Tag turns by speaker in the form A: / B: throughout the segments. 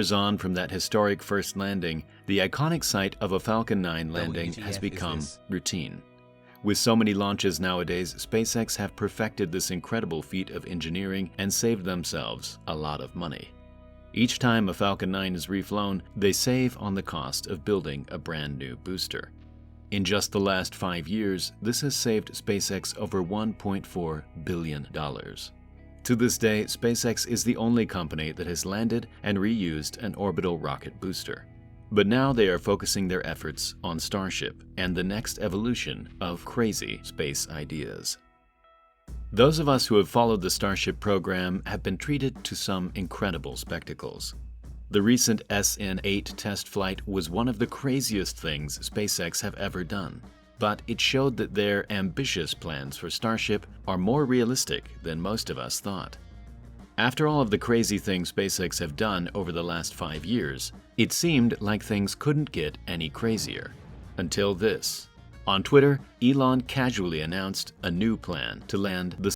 A: Years on from that historic first landing, the iconic sight of a Falcon 9 landing has become routine. With so many launches nowadays, SpaceX have perfected this incredible feat of engineering and saved themselves a lot of money. Each time a Falcon 9 is reflown, they save on the cost of building a brand new booster. In just the last 5 years, this has saved SpaceX over $1.4 billion. To this day, SpaceX is the only company that has landed and reused an orbital rocket booster. But now they are focusing their efforts on Starship and the next evolution of crazy space ideas. Those of us who have followed the Starship program have been treated to some incredible spectacles. The recent SN8 test flight was one of the craziest things SpaceX have ever done. But it showed that their ambitious plans for Starship are more realistic than most of us thought. After all of the crazy things SpaceX have done over the last 5 years, it seemed like things couldn't get any crazier. Until this. On Twitter, Elon casually announced a new plan to land the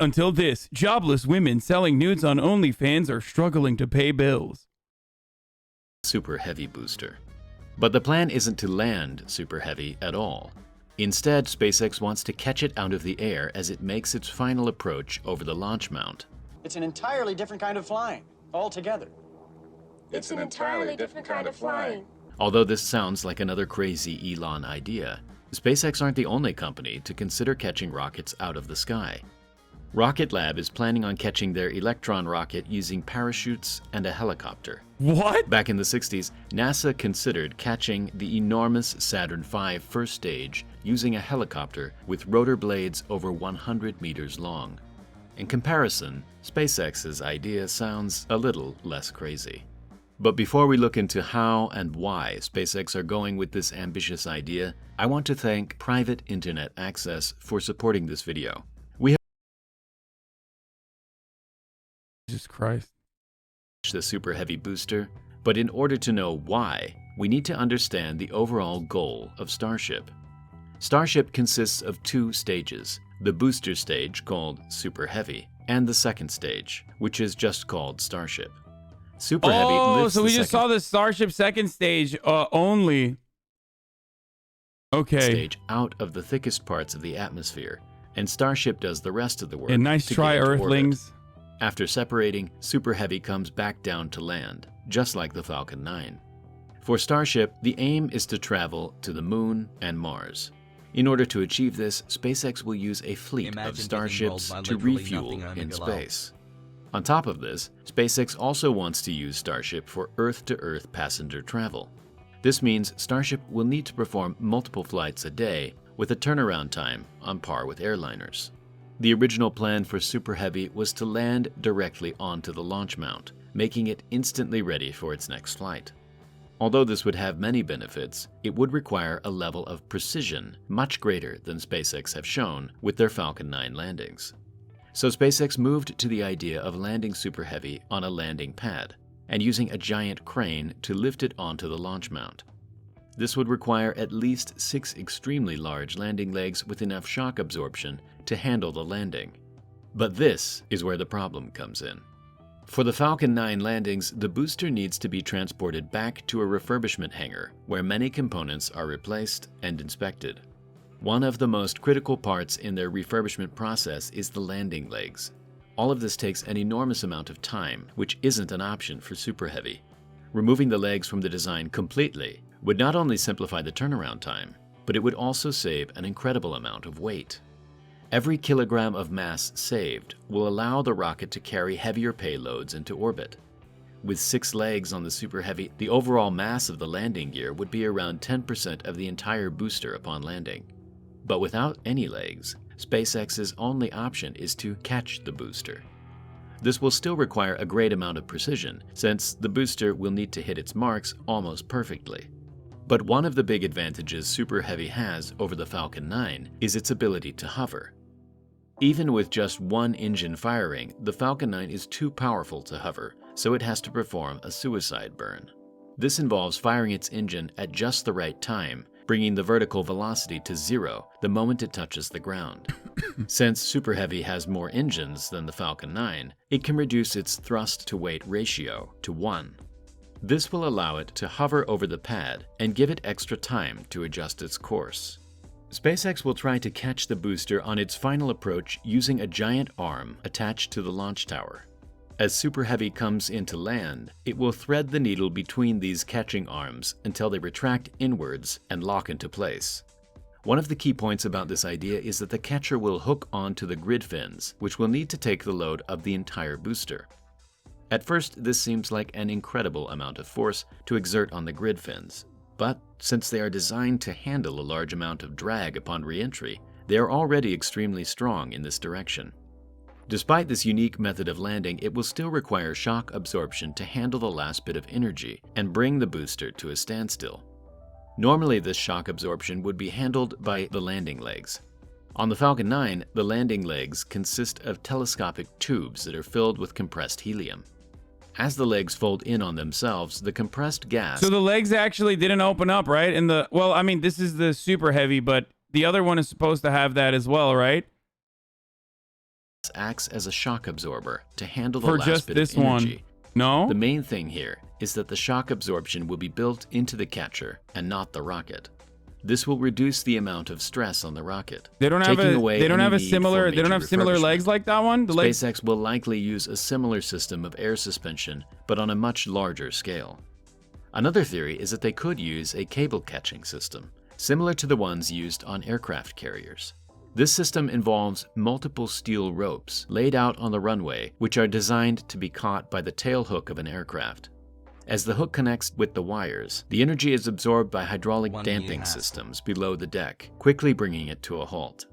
B: Until this, jobless women selling nudes on OnlyFans are struggling to pay bills.
A: Super Heavy booster. But the plan isn't to land Super Heavy at all. Instead, SpaceX wants to catch it out of the air as it makes its final approach over the launch mount.
C: It's an entirely different kind of flying, altogether.
D: It's an entirely different kind of flying.
A: Although this sounds like another crazy Elon idea, SpaceX aren't the only company to consider catching rockets out of the sky. Rocket Lab is planning on catching their Electron rocket using parachutes and a helicopter.
B: What?
A: Back in the 60s, NASA considered catching the enormous Saturn V first stage using a helicopter with rotor blades over 100 meters long. In comparison, SpaceX's idea sounds a little less crazy. But before we look into how and why SpaceX are going with this ambitious idea, I want to thank Private Internet Access for supporting this video.
B: Jesus Christ.
A: The Super Heavy booster, but in order to know why, we need to understand the overall goal of Starship. Starship consists of 2 stages, the booster stage called Super Heavy, and the second stage, which is just called Starship. Super Heavy lifts
B: so we
A: the
B: just saw the Starship second stage only. Okay.
A: Stage out of the thickest parts of the atmosphere, and Starship does the rest of the work.
B: And nice try, Earthlings.
A: Orbit. After separating, Super Heavy comes back down to land, just like the Falcon 9. For Starship, the aim is to travel to the Moon and Mars. In order to achieve this, SpaceX will use a fleet of Starships to refuel in space. On top of this, SpaceX also wants to use Starship for Earth-to-Earth passenger travel. This means Starship will need to perform multiple flights a day with a turnaround time on par with airliners. The original plan for Super Heavy was to land directly onto the launch mount, making it instantly ready for its next flight. Although this would have many benefits, it would require a level of precision much greater than SpaceX have shown with their Falcon 9 landings. So SpaceX moved to the idea of landing Super Heavy on a landing pad and using a giant crane to lift it onto the launch mount. This would require at least 6 extremely large landing legs with enough shock absorption to handle the landing. But this is where the problem comes in. For the Falcon 9 landings, the booster needs to be transported back to a refurbishment hangar where many components are replaced and inspected. One of the most critical parts in their refurbishment process is the landing legs. All of this takes an enormous amount of time, which isn't an option for Super Heavy. Removing the legs from the design completely would not only simplify the turnaround time, but it would also save an incredible amount of weight. Every kilogram of mass saved will allow the rocket to carry heavier payloads into orbit. With 6 legs on the Super Heavy, the overall mass of the landing gear would be around 10% of the entire booster upon landing. But without any legs, SpaceX's only option is to catch the booster. This will still require a great amount of precision, since the booster will need to hit its marks almost perfectly. But one of the big advantages Super Heavy has over the Falcon 9 is its ability to hover. Even with just one engine firing, the Falcon 9 is too powerful to hover, so it has to perform a suicide burn. This involves firing its engine at just the right time, bringing the vertical velocity to 0 the moment it touches the ground. Since Super Heavy has more engines than the Falcon 9, it can reduce its thrust-to-weight ratio to 1. This will allow it to hover over the pad and give it extra time to adjust its course. SpaceX will try to catch the booster on its final approach using a giant arm attached to the launch tower. As Super Heavy comes into land, it will thread the needle between these catching arms until they retract inwards and lock into place. One of the key points about this idea is that the catcher will hook onto the grid fins, which will need to take the load of the entire booster. At first, this seems like an incredible amount of force to exert on the grid fins, but since they are designed to handle a large amount of drag upon re-entry, they are already extremely strong in this direction. Despite this unique method of landing, it will still require shock absorption to handle the last bit of energy and bring the booster to a standstill. Normally, this shock absorption would be handled by the landing legs. On the Falcon 9, the landing legs consist of telescopic tubes that are filled with compressed helium. As the legs fold in on themselves, the compressed gas...
B: So the legs actually didn't open up, right? Well, I mean, this is the Super Heavy, but the other one is supposed to have that as well, right?
A: Acts as a shock absorber to handle the
B: For
A: last
B: just
A: bit
B: this
A: of energy.
B: one. No?
A: The main thing here is that the shock absorption will be built into the catcher and not the rocket. This will reduce the amount of stress on the rocket.
B: They don't have similar legs like that one.
A: SpaceX will likely use a similar system of air suspension, but on a much larger scale. Another theory is that they could use a cable catching system, similar to the ones used on aircraft carriers. This system involves multiple steel ropes laid out on the runway, which are designed to be caught by the tail hook of an aircraft. As the hook connects with the wires, the energy is absorbed by hydraulic damping systems below the deck, quickly bringing it to a halt.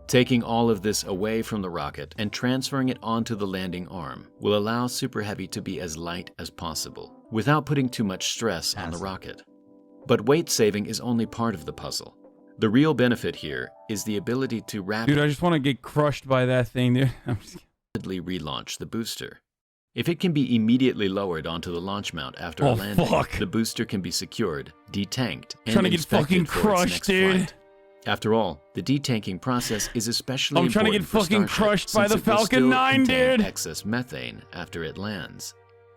A: Taking all of this away from the rocket and transferring it onto the landing arm will allow Super Heavy to be as light as possible, without putting too much stress on the rocket. But weight saving is only part of the puzzle. The real benefit here is the ability to
B: Dude, I just want to get crushed by that thing, dude.
A: rapidly relaunch the booster. If it can be immediately lowered onto the launch mount after a landing, the booster can be secured, detanked, and
B: trying to get fucking
A: inspected for its
B: crushed,
A: next
B: dude.
A: flight. After all, the detanking process is especially
B: I'm trying to
A: important
B: get
A: for
B: fucking
A: Starship,
B: crushed by
A: since
B: the
A: it will
B: Falcon
A: still
B: 9,
A: contain
B: dude.
A: excess methane after it lands.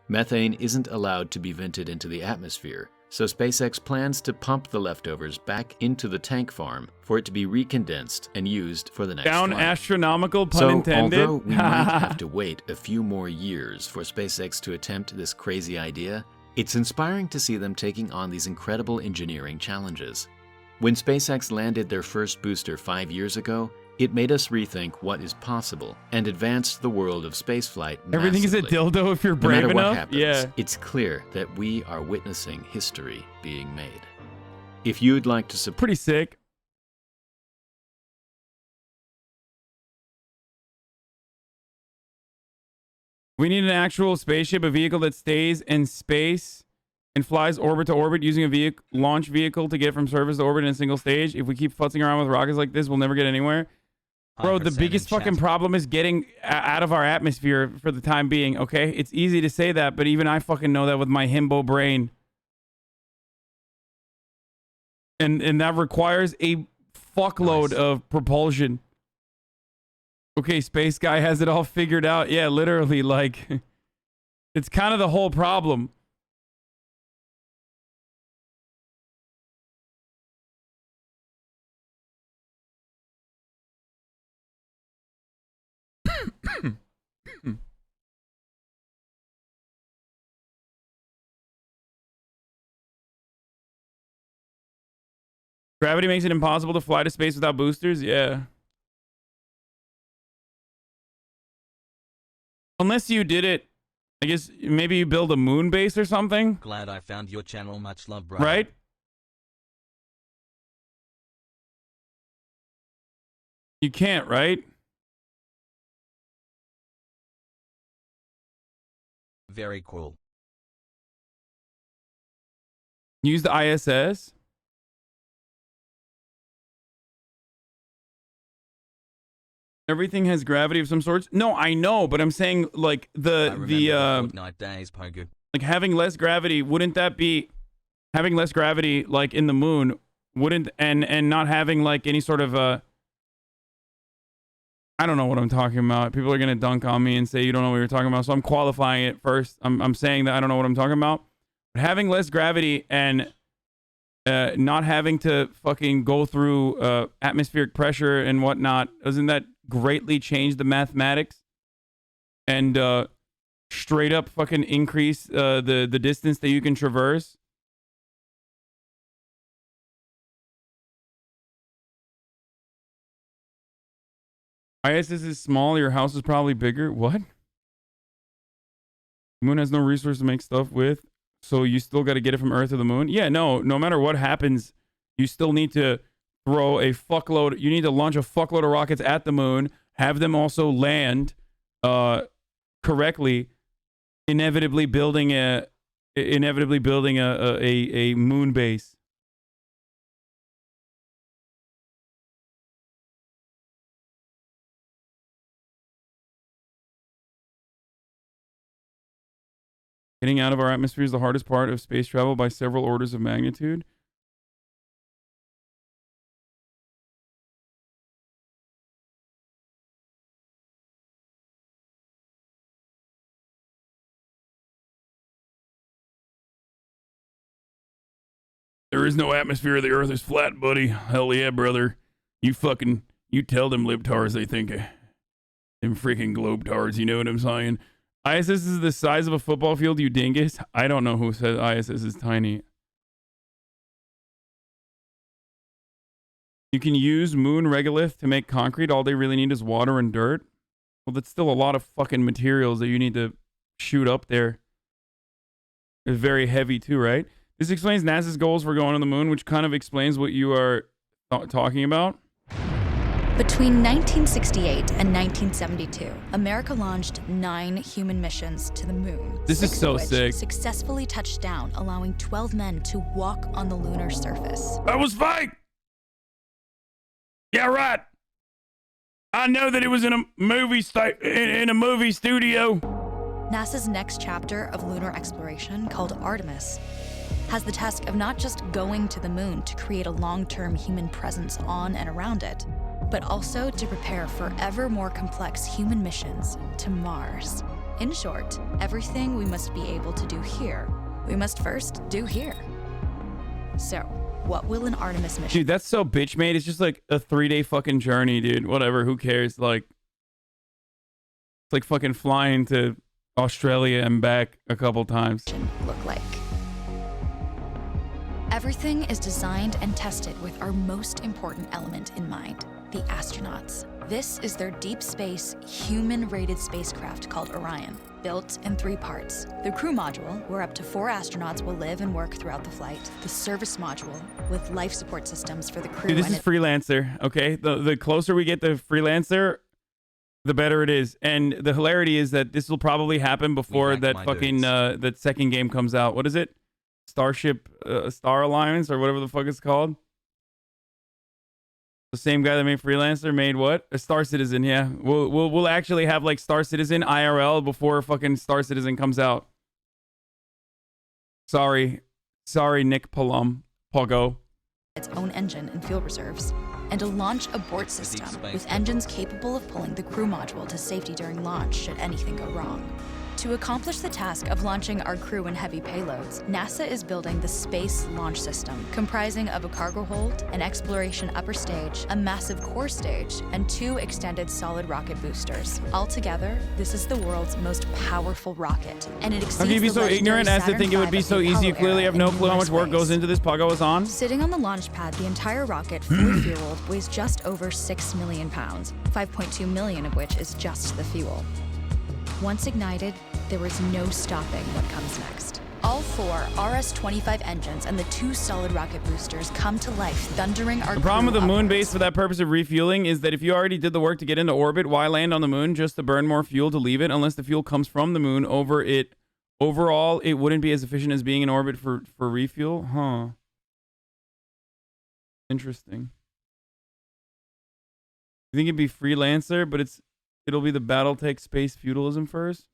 A: Methane isn't allowed to be vented into the atmosphere, so SpaceX plans to pump the leftovers back into the tank farm for it to be recondensed and used for the next
B: Down
A: flight.
B: astronomical, pun
A: So,
B: intended.
A: although we might have to wait a few more years for SpaceX to attempt this crazy idea, it's inspiring to see them taking on these incredible engineering challenges. When SpaceX landed their first booster 5 years ago, it made us rethink what is possible and advanced the world of spaceflight massively.
B: Everything is a dildo if you're
A: No
B: brave
A: matter what
B: enough.
A: happens,
B: Yeah.
A: it's clear that we are witnessing history being made. If you'd like to support
B: Pretty sick. We need an actual spaceship, a vehicle that stays in space and flies orbit to orbit using a launch vehicle to get from surface to orbit in a single stage. If we keep futzing around with rockets like this, we'll never get anywhere. Bro, the biggest fucking problem is getting out of our atmosphere for the time being, okay? It's easy to say that, but even I fucking know that with my himbo brain. And that requires a fuckload of propulsion. Okay, Space Guy has it all figured out. Yeah, literally, like, it's kind of the whole problem. Gravity makes it impossible to fly to space without boosters? Yeah. Unless you did it, I guess maybe you build a moon base or something.
E: Glad I found your channel. Much love, bro.
B: Right? You can't, right?
E: Very cool.
B: Use the ISS. Everything has gravity of some sorts. No, I know, but I'm saying like
E: Fortnite days, Pogu.
B: like having less gravity, wouldn't that be having less gravity like in the moon, wouldn't and not having like any sort of I don't know what I'm talking about. People are gonna dunk on me and say you don't know what you're talking about. So I'm qualifying it first. I'm saying that I don't know what I'm talking about. Having less gravity and not having to fucking go through atmospheric pressure and whatnot, doesn't that greatly change the mathematics and straight up fucking increase the distance that you can traverse? ISS is small, your house is probably bigger. What? The moon has no resource to make stuff with, so you still got to get it from Earth to the moon? Yeah, no matter what happens, you still need to throw a fuckload. You need to launch a fuckload of rockets at the moon, have them also land correctly, inevitably building a moon base. Getting out of our atmosphere is the hardest part of space travel by several orders of magnitude. There is no atmosphere. The Earth is flat, buddy. Hell yeah, brother. You tell them libtards they think them freaking globetards. You know what I'm saying? ISS is the size of a football field, you dingus. I don't know who said ISS is tiny. You can use moon regolith to make concrete. All they really need is water and dirt. Well, that's still a lot of fucking materials that you need to shoot up there. It's very heavy too, right? This explains NASA's goals for going on the moon, which kind of explains what you are talking about.
F: Between 1968 and 1972, America launched 9 human missions to the moon.
B: This is so sick.
F: Successfully touched down, allowing 12 men to walk on the lunar surface.
B: That was fake! Yeah, right. I know that it was in a movie studio.
F: NASA's next chapter of lunar exploration, called Artemis, has the task of not just going to the moon to create a long-term human presence on and around it, but also to prepare for ever more complex human missions to Mars. In short, everything we must be able to do here, we must first do here. So, what will an Artemis mission...
B: Dude, that's so bitch made. It's just like a 3-day fucking journey, dude. Whatever, who cares? Like, it's like fucking flying to Australia and back a couple times.
F: ...look like. Everything is designed and tested with our most important element in mind, the astronauts. This is their deep space, human-rated spacecraft called Orion, built in 3 parts. The crew module, where up to 4 astronauts will live and work throughout the flight. The service module, with life support systems for the crew.
B: Dude, this is Freelancer, okay? The closer we get to Freelancer, the better it is. And the hilarity is that this will probably happen before that fucking, that second game comes out. What is it? Starship, Star Alliance, or whatever the fuck it's called. The same guy that made Freelancer made what? A Star Citizen, yeah. We'll actually have like Star Citizen IRL before fucking Star Citizen comes out. Sorry, Nick Pogo.
F: Its own engine and fuel reserves, and a launch abort system with engines capable of pulling the crew module to safety during launch should anything go wrong. To accomplish the task of launching our crew and heavy payloads, NASA is building the Space Launch System, comprising of a cargo hold, an exploration upper stage, a massive core stage, and 2 extended solid rocket boosters. Altogether, this is the world's most powerful rocket, and it exceeds
B: How can you be so ignorant as to think it would be so easy? You clearly have no clue how much work goes into this Pogo is on.
F: Sitting on the launch pad, the entire rocket, fully fueled, weighs just over 6 million pounds, 5.2 million of which is just the fuel. Once ignited, there is no stopping what comes next. All 4 RS-25 engines and the 2 solid rocket boosters come to life, thundering our
B: The problem with the moon
F: upwards.
B: base for that purpose of refueling is that if you already did the work to get into orbit, why land on the moon just to burn more fuel to leave it? Unless the fuel comes from the moon over it. Overall, it wouldn't be as efficient as being in orbit for refuel? Huh. Interesting. You think it'd be Freelancer, but it'll be the Battletech space feudalism first?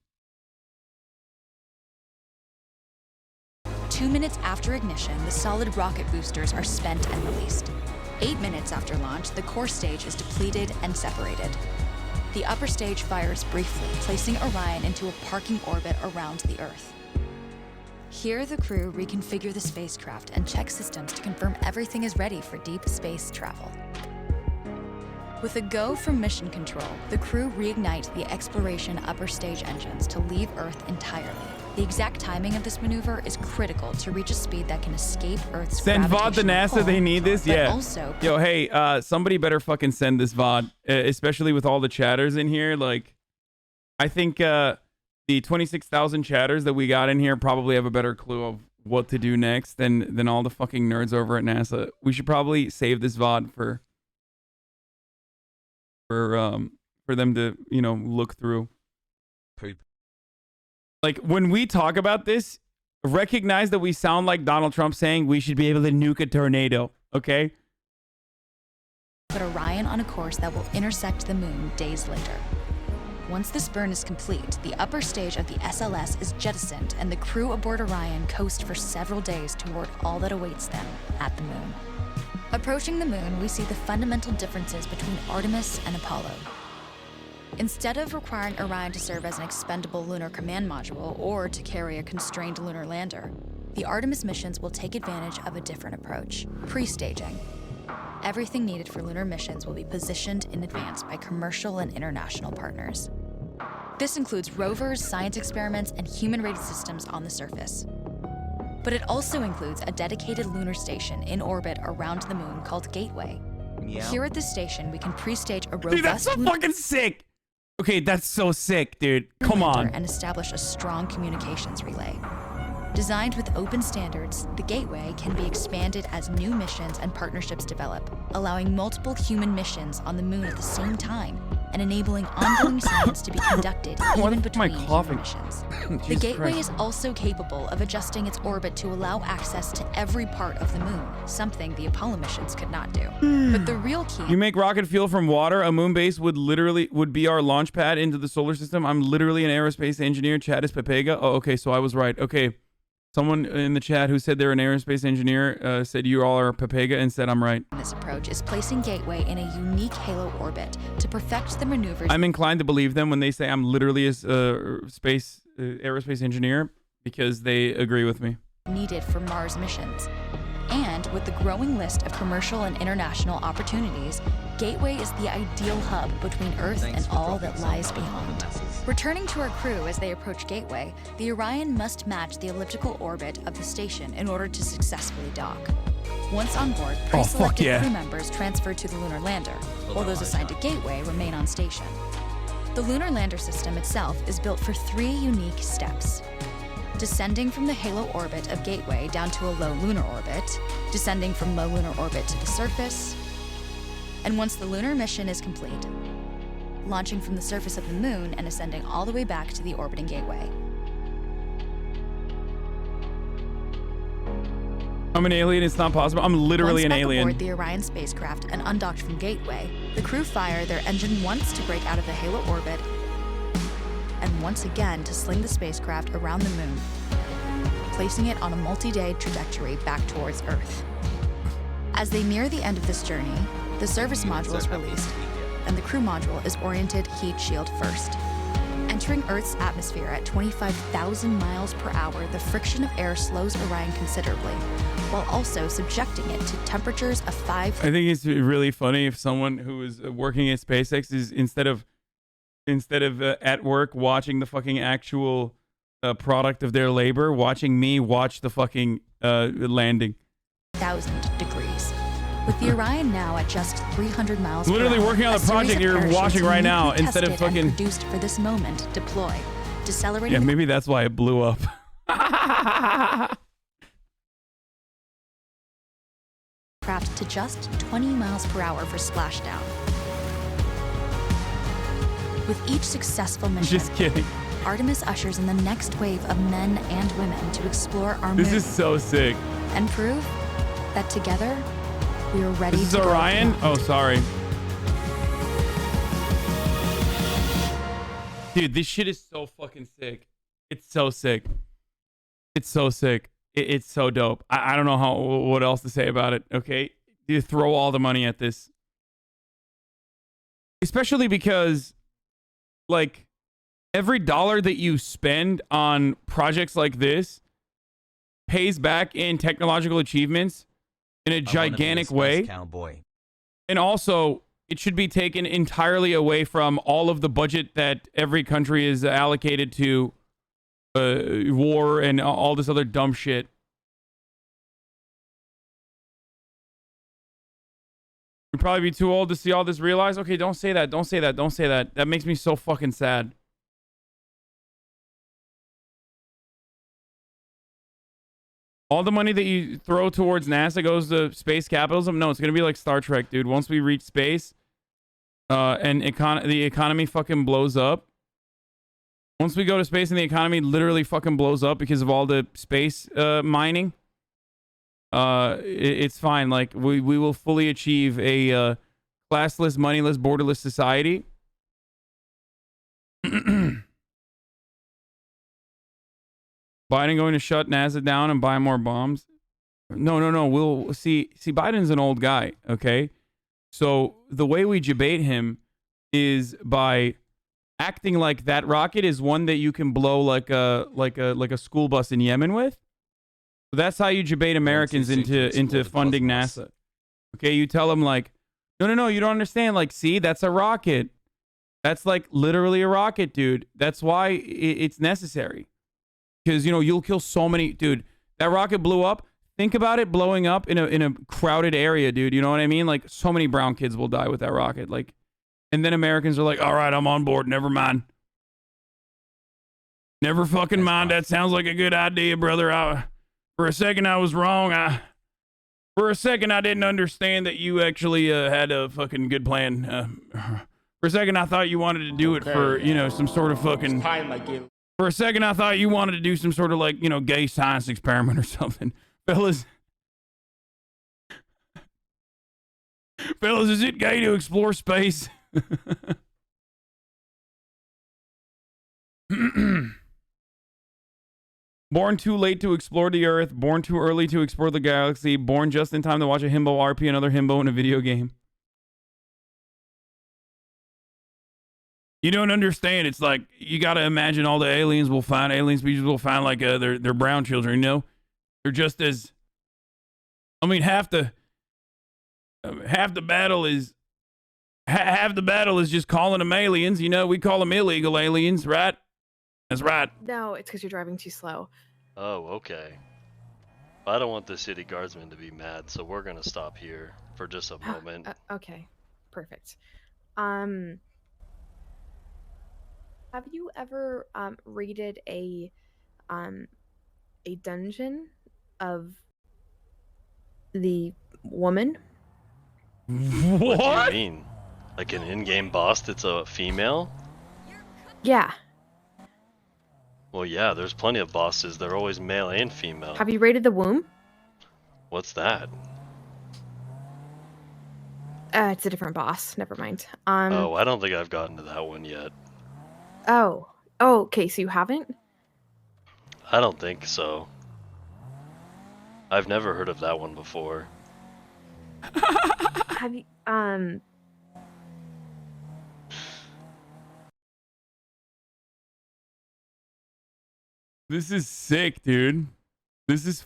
F: 2 minutes after ignition, the solid rocket boosters are spent and released. 8 minutes after launch, the core stage is depleted and separated. The upper stage fires briefly, placing Orion into a parking orbit around the Earth. Here, the crew reconfigure the spacecraft and check systems to confirm everything is ready for deep space travel. With a go from mission control, the crew reignite the exploration upper stage engines to leave Earth entirely. The exact timing of this maneuver is critical to reach a speed that can escape Earth's
B: Send VOD to
F: gravitational
B: NASA. They
F: pull,
B: need this.
F: but
B: Yeah.
F: also
B: Yo, hey, somebody better fucking send this VOD, especially with all the chatters in here. Like, I think the 26,000 chatters that we got in here probably have a better clue of what to do next than all the fucking nerds over at NASA. We should probably save this VOD for them to, you know, look through.
E: Poop.
B: Like, when we talk about this, recognize that we sound like Donald Trump saying we should be able to nuke a tornado, okay?
F: put Orion on a course that will intersect the moon days later. Once this burn is complete, the upper stage of the SLS is jettisoned and the crew aboard Orion coast for several days toward all that awaits them at the moon. Approaching the moon, we see the fundamental differences between Artemis and Apollo. Instead of requiring Orion to serve as an expendable lunar command module or to carry a constrained lunar lander, the Artemis missions will take advantage of a different approach: pre-staging. Everything needed for lunar missions will be positioned in advance by commercial and international partners. This includes rovers, science experiments, and human-rated systems on the surface. But it also includes a dedicated lunar station in orbit around the moon called Gateway.
E: Meow.
F: Here at this station, we can pre-stage a robust
B: Dude, that's so fucking sick. Okay, that's so sick, dude. Come
F: lander
B: on.
F: and establish a strong communications relay. Designed with open standards, the Gateway can be expanded as new missions and partnerships develop, allowing multiple human missions on the moon at the same time and enabling ongoing science to be conducted even between human missions. The
B: Jesus
F: Gateway
B: Christ.
F: is also capable of adjusting its orbit to allow access to every part of the moon, something the Apollo missions could not do. But the real key
B: You make rocket fuel from water. A moon base would be our launch pad into the solar system. I'm literally an aerospace engineer. Chad is Pepega. Oh, okay, so I was right. Okay. Someone in the chat who said they're an aerospace engineer said you all are Pepega and said I'm right.
F: this approach is placing Gateway in a unique halo orbit to perfect the maneuvers
B: I'm inclined to believe them when they say I'm literally a aerospace engineer because they agree with me.
F: needed for Mars missions. And with the growing list of commercial and international opportunities, Gateway is the ideal hub between Earth and all that lies beyond. Returning to our crew as they approach Gateway, the Orion must match the elliptical orbit of the station in order to successfully dock. Once on board, pre-selected
B: yeah.
F: crew members transfer to the lunar lander, while those assigned to Gateway remain on station. The lunar lander system itself is built for 3 unique steps: descending from the halo orbit of Gateway down to a low lunar orbit, descending from low lunar orbit to the surface, and once the lunar mission is complete, launching from the surface of the moon and ascending all the way back to the orbiting Gateway.
B: I'm an alien. It's not possible. I'm literally
F: Once
B: an
F: back
B: alien.
F: aboard the Orion spacecraft and undocked from Gateway, the crew fire their engine once to break out of the halo orbit and once again to sling the spacecraft around the moon, placing it on a multi-day trajectory back towards Earth. As they near the end of this journey, the service module is released, and the crew module is oriented heat shield first. Entering Earth's atmosphere at 25,000 miles per hour, the friction of air slows Orion considerably, while also subjecting it to temperatures of 5.
B: I think it's really funny if someone who is working at SpaceX is instead of at work watching the fucking actual product of their labor, watching me watch the fucking landing.
F: 1,000 degrees. With the Orion now at just 300 miles
B: Literally
F: per hour,
B: working on
F: a
B: the project
F: series of
B: you're
F: parachutes
B: watching right now
F: uniquely
B: instead of
F: tested and
B: fucking-
F: produced for this moment deploy, decelerating
B: Yeah,
F: the
B: maybe that's why it blew up.
F: craft to just 20 miles per hour for splashdown. With each successful mission,
B: Just kidding.
F: Artemis ushers in the next wave of men and women to explore our
B: This
F: moon
B: is so sick.
F: and prove that together we are ready
B: This is
F: to go
B: Orion?
F: beyond.
B: Oh, sorry. Dude, this shit is so fucking sick. It's so sick. It's so sick. It's so dope. I don't know what else to say about it, okay? You throw all the money at this. Especially because, like, every dollar that you spend on projects like this pays back in technological achievements in a gigantic way.
E: Cowboy.
B: And also, it should be taken entirely away from all of the budget that every country is allocated to war and all this other dumb shit. We'd probably be too old to see all this realized. Okay, don't say that. Don't say that. Don't say that. That makes me so fucking sad. All the money that you throw towards NASA goes to space capitalism. No, it's going to be like Star Trek, dude. Once we reach space and the economy fucking blows up. Once we go to space and the economy literally fucking blows up because of all the space mining, it's fine. Like, we will fully achieve a classless, moneyless, borderless society. Biden going to shut NASA down and buy more bombs? No. We'll see. Biden's an old guy. Okay, so the way we debate him is by acting like that rocket is one that you can blow like a school bus in Yemen with. So that's how you debate Americans into funding NASA. Okay, you tell them like, no, you don't understand. Like, see, that's a rocket. That's like literally a rocket, dude. That's why it's necessary. Because, you know, you'll kill so many, dude. That rocket blew up. Think about it blowing up in a crowded area, dude. You know what I mean? Like, so many brown kids will die with that rocket. Like, and then Americans are like, all right, I'm on board. Never mind. Never fucking mind. That sounds like a good idea, brother. For a second, I was wrong. For a second, I didn't understand that you actually had a fucking good plan. For a second, I thought you wanted to do it for, you know, some sort of fucking... For a second, I thought you wanted to do some sort of, like, you know, gay science experiment or something. Fellas, is it gay to explore space? Born too late to explore the Earth. Born too early to explore the galaxy. Born just in time to watch a himbo RP another himbo in a video game. You don't understand. It's like, you got to imagine all the alien species will find like their brown children, you know? They're just as, I mean, half the battle is just calling them aliens. You know, we call them illegal aliens, right? That's right.
G: No, it's because you're driving too slow.
H: Oh, okay. I don't want the city guardsmen to be mad, so we're going to stop here for just a moment.
G: Okay, perfect. Have you ever raided a dungeon of the woman?
H: What do you mean? Like an in-game boss that's a female?
G: Yeah.
H: Well, yeah, there's plenty of bosses. They're always male and female.
G: Have you raided the womb?
H: What's that?
G: It's a different boss. Never mind.
H: Oh, I don't think I've gotten to that one yet.
G: Oh, okay, so you haven't?
H: I don't think so. I've never heard of that one before.
G: Have you,
B: This is sick, dude. This is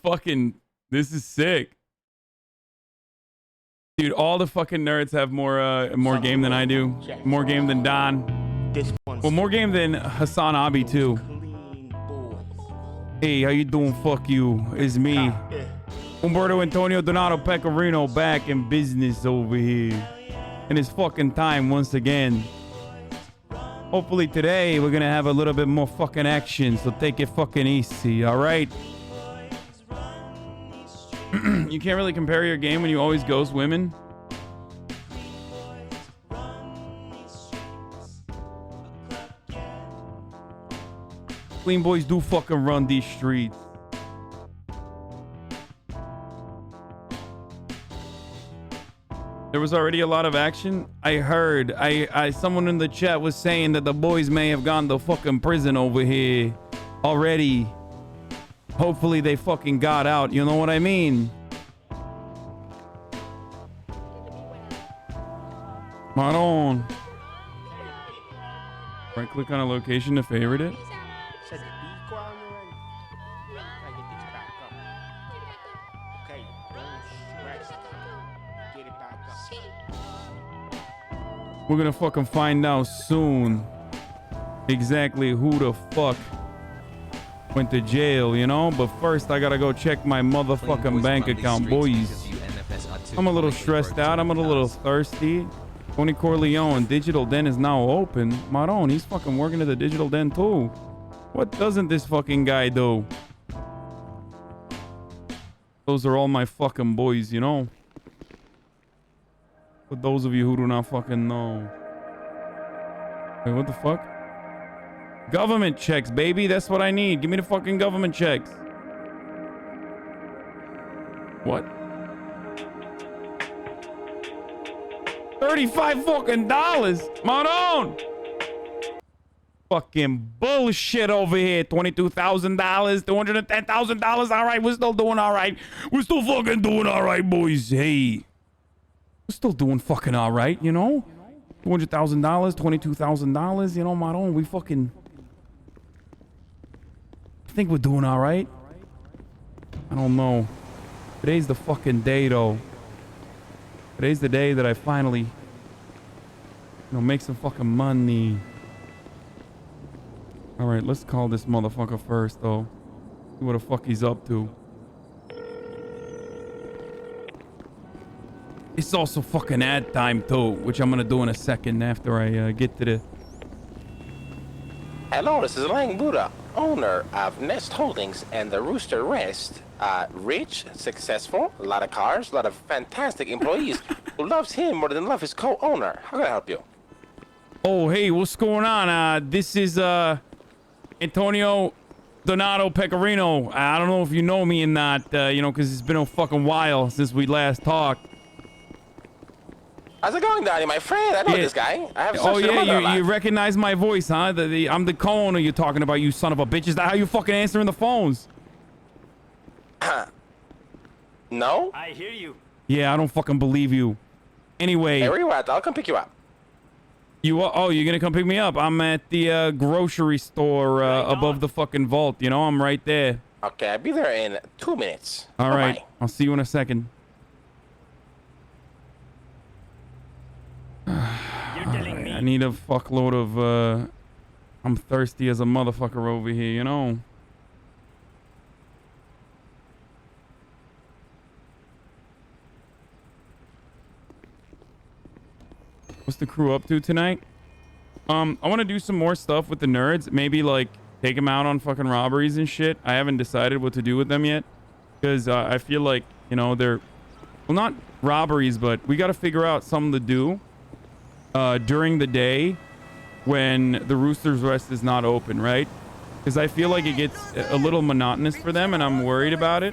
B: sick. Dude, all the fucking nerds have more game than I do. More game than Don. Well, more game than Hasanabi too. Hey, how you doing? Fuck you. It's me. Umberto Antonio Donato Pecorino back in business over here. And it's fucking time once again. Hopefully today we're gonna have a little bit more fucking action, so take it fucking easy, alright? You can't really compare your game when you always ghost women. Clean boys do fucking run these streets. There was already a lot of action. I heard. Someone in the chat was saying that the boys may have gone to fucking prison over here already. Hopefully they fucking got out. You know what I mean? Right on. Right click on a location to favorite it. We're gonna fucking find out soon exactly who the fuck went to jail, you know? But first, I gotta go check my motherfucking bank account, boys. I'm a little stressed out. I'm a little thirsty. Tony Corleone, Digital Den is now open. Maron, he's fucking working at the Digital Den too. What doesn't this fucking guy do? Those are all my fucking boys, you know? For those of you who do not fucking know. Wait, what the fuck? Government checks, baby. That's what I need. Give me the fucking government checks. What? $35 fucking dollars. Maron! Fucking bullshit over here. $22,000, $210,000. All right, we're still doing all right. We're still fucking doing all right, boys. Hey. We're still doing fucking all right, you know? $200,000, $22,000, you know, Maron, we fucking... I think we're doing all right. I don't know. Today's the fucking day, though. Today's the day that I finally, make some fucking money. All right, let's call this motherfucker first, though. See what the fuck he's up to. It's also fucking ad time too, which I'm gonna do in a second after I get to the...
I: Hello, this is Lang Buddha, owner of Nest Holdings and the Rooster Rest. Rich, successful, a lot of cars, a lot of fantastic employees who loves him more than love his co-owner. How can I help you?
B: Oh, hey, what's going on? This is Antonio Donato Pecorino. I don't know if you know me or not, because it's been a fucking while since we last talked.
I: How's it going, Donnie, my friend? I know this guy. I have
B: Oh, yeah, you recognize my voice, huh? I'm the co-owner you're talking about, you son of a bitch. Is that how you fucking answering the phones?
I: No?
C: I hear you.
B: Yeah, I don't fucking believe you. Anyway.
I: Hey, where you at? I'll come pick you up.
B: Oh, you're gonna come pick me up? I'm at the grocery store above the fucking vault, you know? I'm right there.
I: Okay, I'll be there in 2 minutes.
B: All right.
I: Bye-bye.
B: I'll see you in a second. I need a fuckload of, I'm thirsty as a motherfucker over here, you know? What's the crew up to tonight? I want to do some more stuff with the nerds. Maybe, like, take them out on fucking robberies and shit. I haven't decided what to do with them yet. Because I feel like, they're... Well, not robberies, but we got to figure out something to do during the day when the Rooster's Rest is not open, right? Because I feel like it gets a little monotonous for them, and I'm worried about it.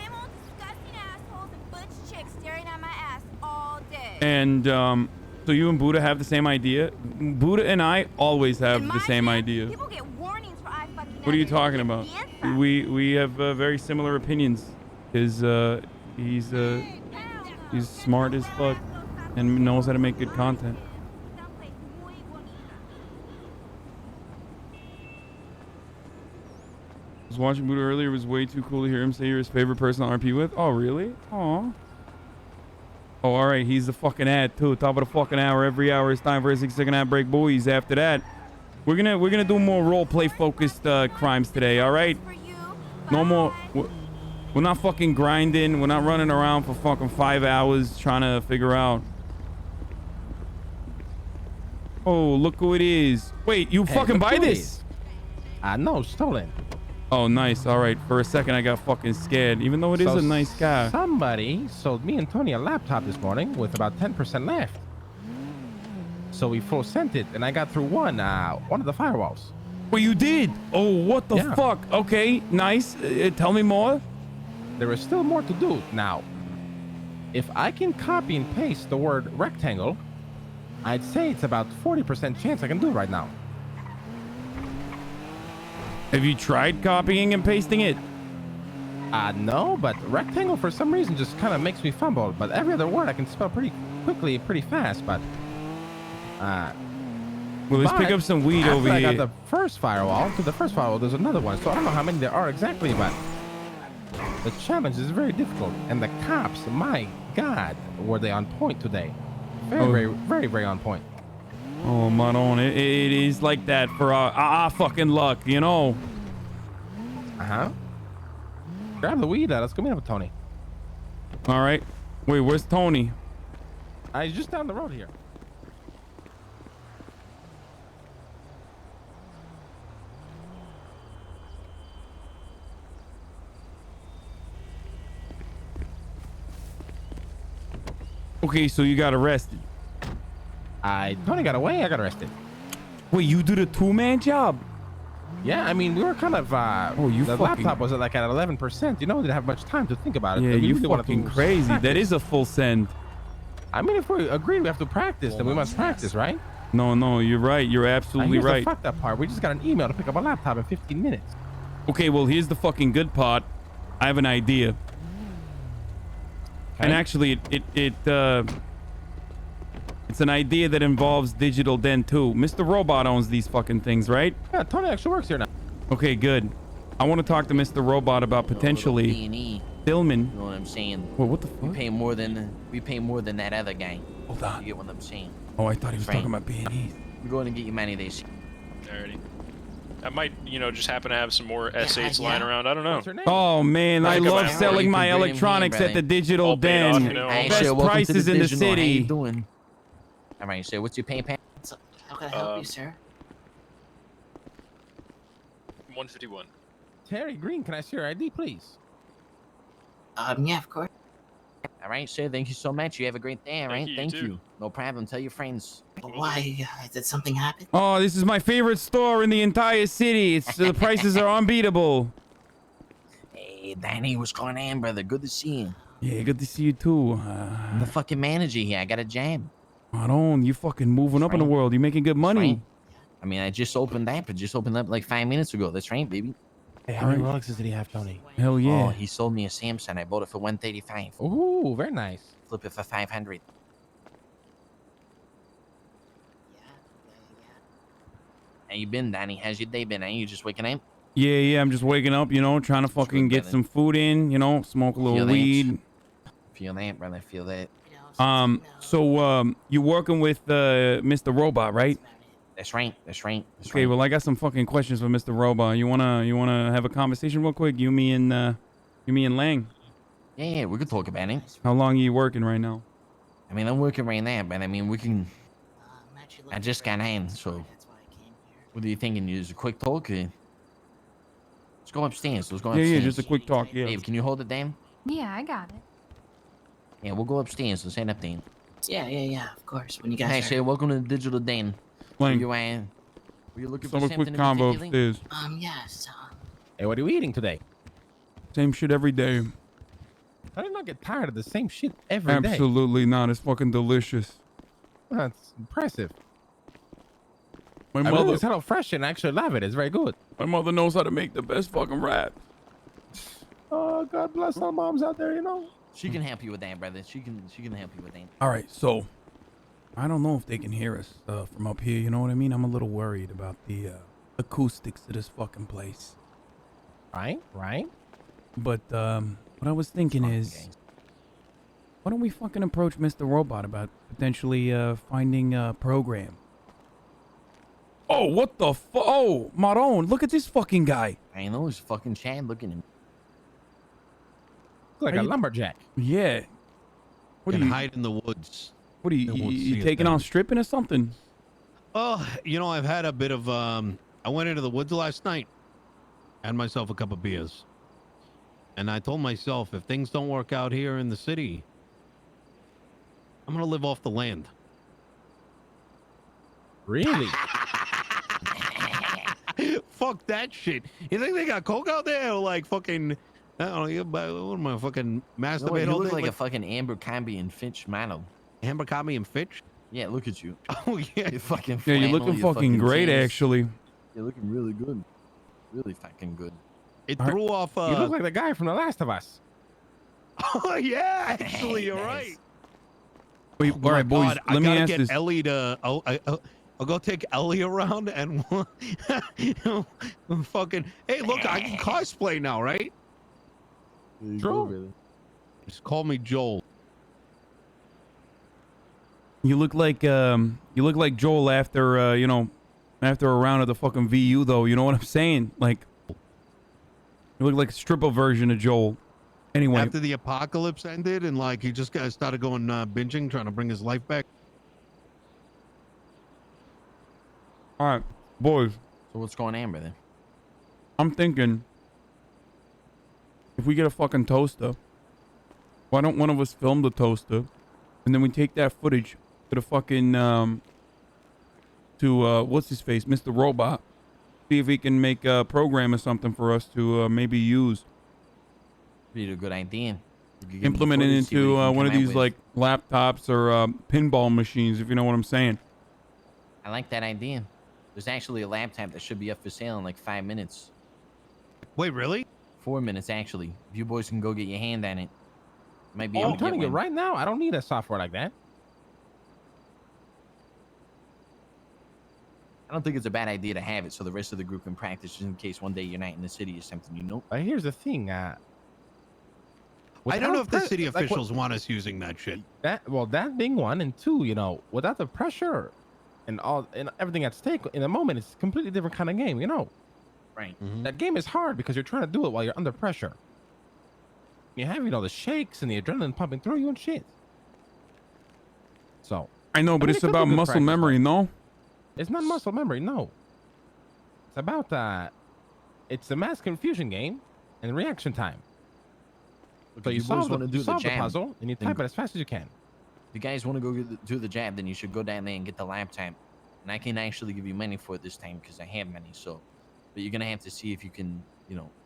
B: And so you and Buddha have the same idea? Buddha and I always have the same idea. What are you talking about? We have very similar opinions. He's smart as fuck and knows how to make good content. I was watching Buddha earlier. It was way too cool to hear him say you're his favorite person to RP with. Oh, really? Aw. Oh, all right. He's the fucking ad too. Top of the fucking hour. Every hour it's time for a 6-second ad break, boys. After that, we're gonna do more role play focused crimes today. All right. No more. We're not fucking grinding. We're not running around for fucking 5 hours trying to figure out. Oh, look who it is. Wait, you fucking buy this?
J: No, stolen.
B: Oh, nice. All right. For a second, I got fucking scared, even though it is a nice car.
J: Somebody sold me and Tony a laptop this morning with about 10% left. So we full sent it, and I got through one of the firewalls.
B: Well, you did? Oh, what the fuck? Okay, nice. Tell me more.
J: There is still more to do now. If I can copy and paste the word rectangle, I'd say it's about 40% chance I can do it right now.
B: Have you tried copying and pasting it?
J: No, but rectangle for some reason just kind of makes me fumble. But every other word I can spell pretty quickly, pretty fast. But
B: well, let's pick up some weed over here.
J: I got the first firewall. To the first firewall, there's another one. So I don't know how many there are exactly, but The challenge is very difficult, and the cops, my God, were they on point today? Very on point.
B: Oh, Maron, it is like that for fucking luck, you know.
J: Uh-huh. Grab the weed. Let's go meet up with Tony.
B: All right. Wait, where's Tony?
J: He's just down the road here.
B: Okay, so you got arrested.
J: Tony got away. I got arrested.
B: Wait, you did a two-man job?
J: Yeah, I mean, we were kind of. The laptop was like at 11%. You know, we didn't have much time to think about it.
B: Yeah,
J: we
B: you
J: really wanted
B: fucking
J: to
B: crazy.
J: practice.
B: That is a full send.
J: I mean, if we agreed we have to practice, then we must practice, right?
B: No, you're right. You're absolutely
J: Here's
B: right.
J: the fucked up part. We just got an email to pick up a laptop in 15 minutes.
B: Okay, well, here's the fucking good part. I have an idea. Okay. And actually, it's an idea that involves Digital Den too. Mr. Robot owns these fucking things, right?
J: Yeah, Tony actually works here now.
B: Okay, good. I want to talk to Mr. Robot about potentially Dillman.
K: You know what I'm saying?
B: Well, what the fuck?
K: We pay more than that other guy.
B: Hold on.
K: You get what I'm saying?
B: Oh, I thought he was talking about B&E.
K: We're going to get you money this.
L: Alrighty. I might, just happen to have some more S8s lying around. I don't know.
B: Oh man, I love selling my electronics at the Digital Den. Best prices in the city.
K: How you doing? All right, so what's your PayPal?
M: How can I help you, sir?
L: 151.
J: Terry Green, can I see your ID, please?
M: Yeah, of course.
K: All right, sir. Thank you so much. You have a great day. All right, thank
L: you.
K: you. No problem. Tell your friends.
M: Why? Did something happen?
B: Oh, this is my favorite store in the entire city. The prices are unbeatable.
K: Hey, Danny, what's going on, brother? Good to see you.
B: Yeah, good to see you too.
K: I'm the fucking manager here. I got a jam.
B: You fucking moving up in the world. You making good money.
K: Right. I mean, I just opened up. It just opened up like 5 minutes ago. That's right, baby.
J: Hey, how many Rolexes did he have, Tony?
B: Hell yeah.
K: Oh, he sold me a Samsung. I bought it for 135.
J: Ooh, very nice.
K: Flip it for 500. How you been, Danny? How's your day been? Are you just waking up?
B: Yeah, I'm just waking up, trying to fucking get some food in, smoke a little weed.
K: Feel that, brother. Feel that.
B: So you working with Mr. Robot, right?
K: That's right.
B: Okay, well, I got some fucking questions for Mr. Robot. You wanna have a conversation real quick? You, me, and Lang.
K: Yeah, we could talk about it.
B: How long are you working right now?
K: I mean, I'm working right now, but I mean, we can. I just got in, so. What are you thinking? Use a quick talk? Let's go upstairs. Let's go upstairs.
B: Yeah, just a quick talk. Yeah.
K: Dave, can you hold it down?
N: Yeah, I got it.
K: Yeah, we'll go upstairs. Let's head up there.
M: Yeah, of course. When you guys
K: Hey,
M: are...
K: sir, welcome to the Digital Den.
B: Lang.
K: Were you looking for
B: Some
K: something
B: quick
K: in
B: combo
K: particular?
B: upstairs.
M: Yes.
J: Hey, what are you eating today?
B: Same shit every day.
J: I did not get tired of the same shit every day.
B: Absolutely not. It's fucking delicious.
J: That's impressive.
B: My
J: I
B: mother
J: really Hello Fresh and I actually love it. It's very good.
B: My mother knows how to make the best fucking wraps.
J: Oh, God bless all moms out there,
K: She can help you with that, brother. She can help you with that.
B: All right, so I don't know if they can hear us from up here. You know what I mean? I'm a little worried about the acoustics of this fucking place.
J: Right.
B: But what I was thinking is, why don't we fucking approach Mr. Robot about potentially finding a program? Oh, what the fuck? Oh, Maron, look at this fucking guy.
K: I know, he's fucking Chad looking at him.
J: Like a lumberjack.
B: Yeah.
O: What do you hide in the woods?
B: What are you taking on stripping or something?
O: Oh, I've had a bit of I went into the woods last night, had myself a cup of beers, and I told myself if things don't work out here in the city, I'm gonna live off the land.
J: Really?
O: Fuck that shit. You think they got coke out there or like fucking I don't know, what am I fucking masturbate
K: You
O: all
K: look
O: day?
K: like a fucking Abercrombie and Fitch model.
O: Abercrombie and Fitch?
K: Yeah, look at you.
O: Oh yeah.
K: You're fucking
B: Yeah, you're
K: flannel,
B: looking
K: you're
B: fucking great,
K: jeans.
B: actually.
K: You're looking really good. Really fucking good.
O: It threw off
J: You look like the guy from The Last of Us.
O: Oh yeah, actually you're right.
B: Wait, all right, boys. Let me ask
O: get
B: this.
O: Ellie to. I'll go take Ellie around and fucking. Hey, look, I can cosplay now, right?
J: True.
O: Just call me Joel.
B: You look like Joel after after a round of the fucking VU though. You know what I'm saying? Like, you look like a stripper version of Joel. Anyway,
O: After the apocalypse ended and like he just started going binging, trying to bring his life back.
B: all right, boys.
K: So what's going on, brother?
B: I'm thinking if we get a fucking toaster, why don't one of us film the toaster, and then we take that footage to the fucking what's his face, Mr. Robot, see if he can make a program or something for us to maybe use.
K: Be a good idea.
B: Implement it into one of these like laptops or pinball machines, if you know what I'm saying.
K: I like that idea. There's actually a laptop that should be up for sale in like 5 minutes.
O: Wait, really?
K: 4 minutes actually. If you boys can go get your hand on it, might be
J: I'm
K: able to
J: telling
K: get
J: you
K: one.
J: right now, I don't need a software like that.
K: I don't think it's a bad idea to have it so the rest of the group can practice just in case one day you're not in the city or something, you know?
J: But here's the thing.
O: I don't know if the city officials want us using that shit.
J: That being one, and two, without the pressure and everything at stake in the moment, it's a completely different kind of game, you know?
K: Right.
J: That game is hard because you're trying to do it while you're under pressure. You have, the shakes and the adrenaline pumping through you and shit. So.
B: I know, but it's about muscle memory, no?
J: It's not muscle memory, no. It's about it's a mass confusion game and reaction time. So you solve the puzzle and you type it as fast as you can.
K: If you guys want to go do the job, then you should go down there and get the laptop. And I can actually give you money for it this time because I have money. So, but you're gonna have to see if you can,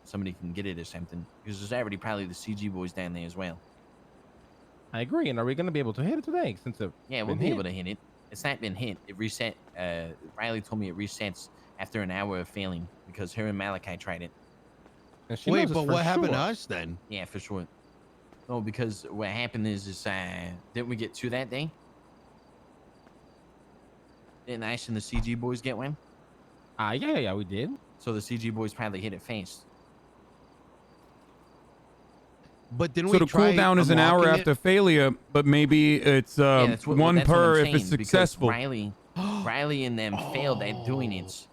K: somebody can get it or something because there's already probably the CG boys down there as well.
J: I agree. And are we gonna be able to hit it today?
K: Yeah, we'll be able to hit it. It's not been hit. It reset. Riley told me it resets after an hour of failing because her and Malachi tried it.
O: Wait, but what happened to us then?
K: Yeah, for sure. No, because what happened is didn't we get 2 that day? Didn't Ash and the CG boys get one?
J: Yeah, we did.
K: So the CG boys probably hit it fast.
O: But didn't
B: so the cooldown is an hour after failure, but maybe it's one per if it's successful.
K: Riley and them failed at doing it.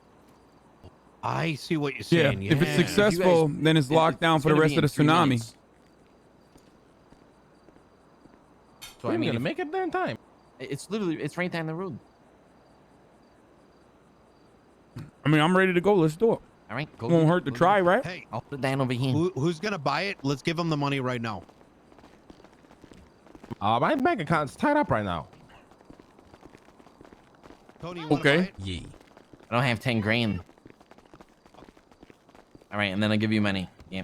O: I see what you're saying.
B: Yeah, if it's successful, then it's locked down for the rest of the tsunami.
J: Minutes. So I'm gonna make it there in time.
K: It's right down the road.
B: I mean, I'm ready to go. Let's do it.
K: All right, go.
B: Won't hurt to try, right?
O: Hey,
K: I'll put it down over here.
O: Who's gonna buy it? Let's give them the money right now.
J: My bank account's tied up right now.
O: Tony, you
B: wanna buy it?
K: Yeah. I don't have 10 grand. All right, and then I'll give you money. Yeah.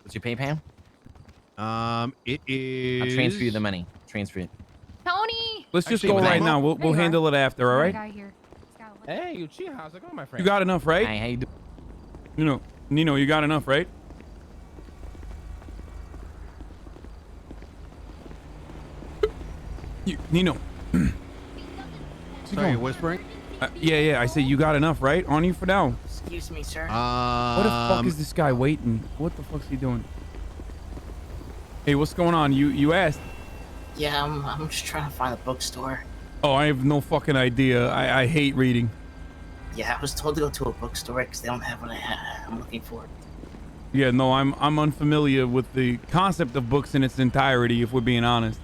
K: What's your PayPal?
O: It is.
K: I'll transfer you the money. Transfer it.
F: Tony!
B: Let's just go right now. We'll handle it after, all right?
J: Hey, Uchiha, how's it going, my friend?
B: You got enough, right?
K: Hi, how you doing?
B: Nino, you got enough, right? Nino.
O: Sorry, you're whispering?
B: Yeah. I said you got enough, right? On you for now.
M: Excuse me, sir.
B: What the fuck is this guy waiting? What the fuck's he doing? Hey, what's going on? You asked.
M: Yeah, I'm just trying to find a bookstore.
B: Oh, I have no fucking idea. I hate reading.
M: Yeah, I was told to go to a bookstore because they don't have what I'm looking for.
B: Yeah, no, I'm unfamiliar with the concept of books in its entirety, if we're being honest.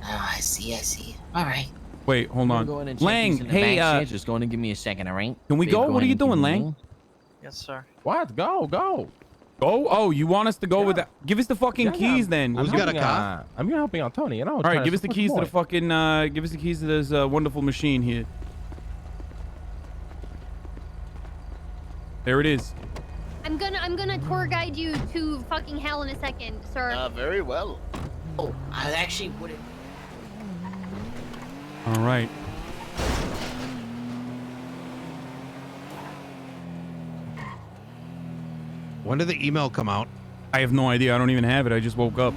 M: Oh, I see. All right.
B: Wait, hold on.
K: Go in and
B: Lang,
K: check these in the
B: hey,
K: back shit. Just go in and give me a second, all right?
B: Can we go? What are you doing, Lang?
C: Yes, sir.
J: What? Go.
B: Go? Oh, you want us to go with that? Give us the fucking keys then.
J: I'm helping out Tony,
B: All right, give us the keys to the fucking, give us the keys to this wonderful machine here. There it is.
N: I'm gonna tour guide you to fucking hell in a second, sir.
C: Very well.
M: Oh, I actually wouldn't.
B: All right.
O: When did the email come out?
B: I have no idea. I don't even have it. I just woke up.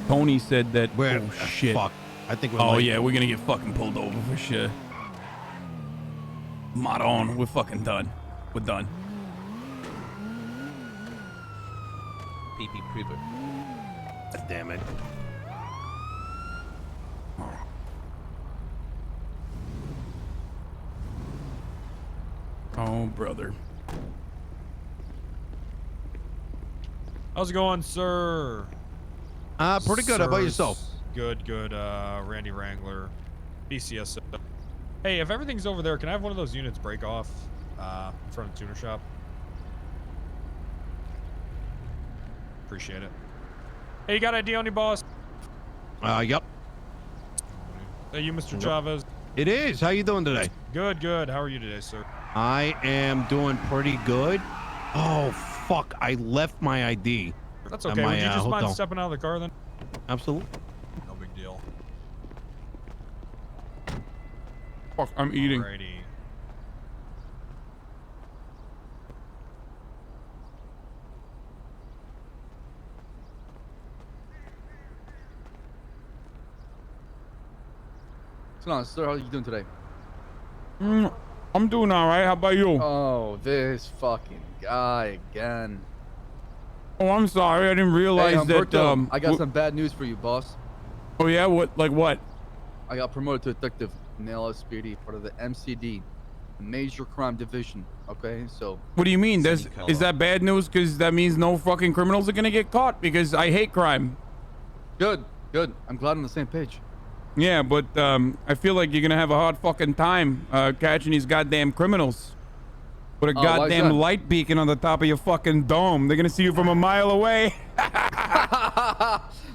B: Tony said that.
O: We're
B: shit.
O: Fuck. I think we're
B: Oh
O: late.
B: yeah, we're gonna get fucking pulled over for sure. Mod on. We're fucking done. We're done.
E: PP Creeper.
O: Damn it.
B: Oh, brother.
P: How's it going, sir?
O: Pretty good. How about yourself?
P: Good, good. Randy Wrangler, BCS. Hey, if everything's over there, can I have one of those units break off in front of the tuner shop? Appreciate it. Hey, you got ID on you, boss?
O: Yep.
P: Hey, you, Mr. Chavez.
O: It is. How you doing today?
P: Good, good. How are you today, sir?
O: I am doing pretty good. Oh, fuck. I left my ID.
P: That's okay. Would you just mind stepping out of the car then?
O: Absolutely.
P: No big deal.
B: Fuck, I'm eating.
P: Alrighty.
Q: What's going on, sir? How are you doing today?
B: I'm doing all right. How about you?
Q: Oh, this fucking guy again.
B: Oh, I'm sorry. I didn't realize
Q: Hey,
B: that.
Q: Humberto, I got some bad news for you, boss.
B: Oh yeah, what? Like what?
Q: I got promoted to detective in the LSPD, part of the MCD, the Major Crime Division. Okay, so.
B: What do you mean? Is that bad news? Because that means no fucking criminals are gonna get caught. Because I hate crime.
Q: Good, good. I'm glad on the same page.
B: Yeah, but I feel like you're gonna have a hard fucking time catching these goddamn criminals. With a goddamn light beacon on the top of your fucking dome. They're gonna see you from a mile away.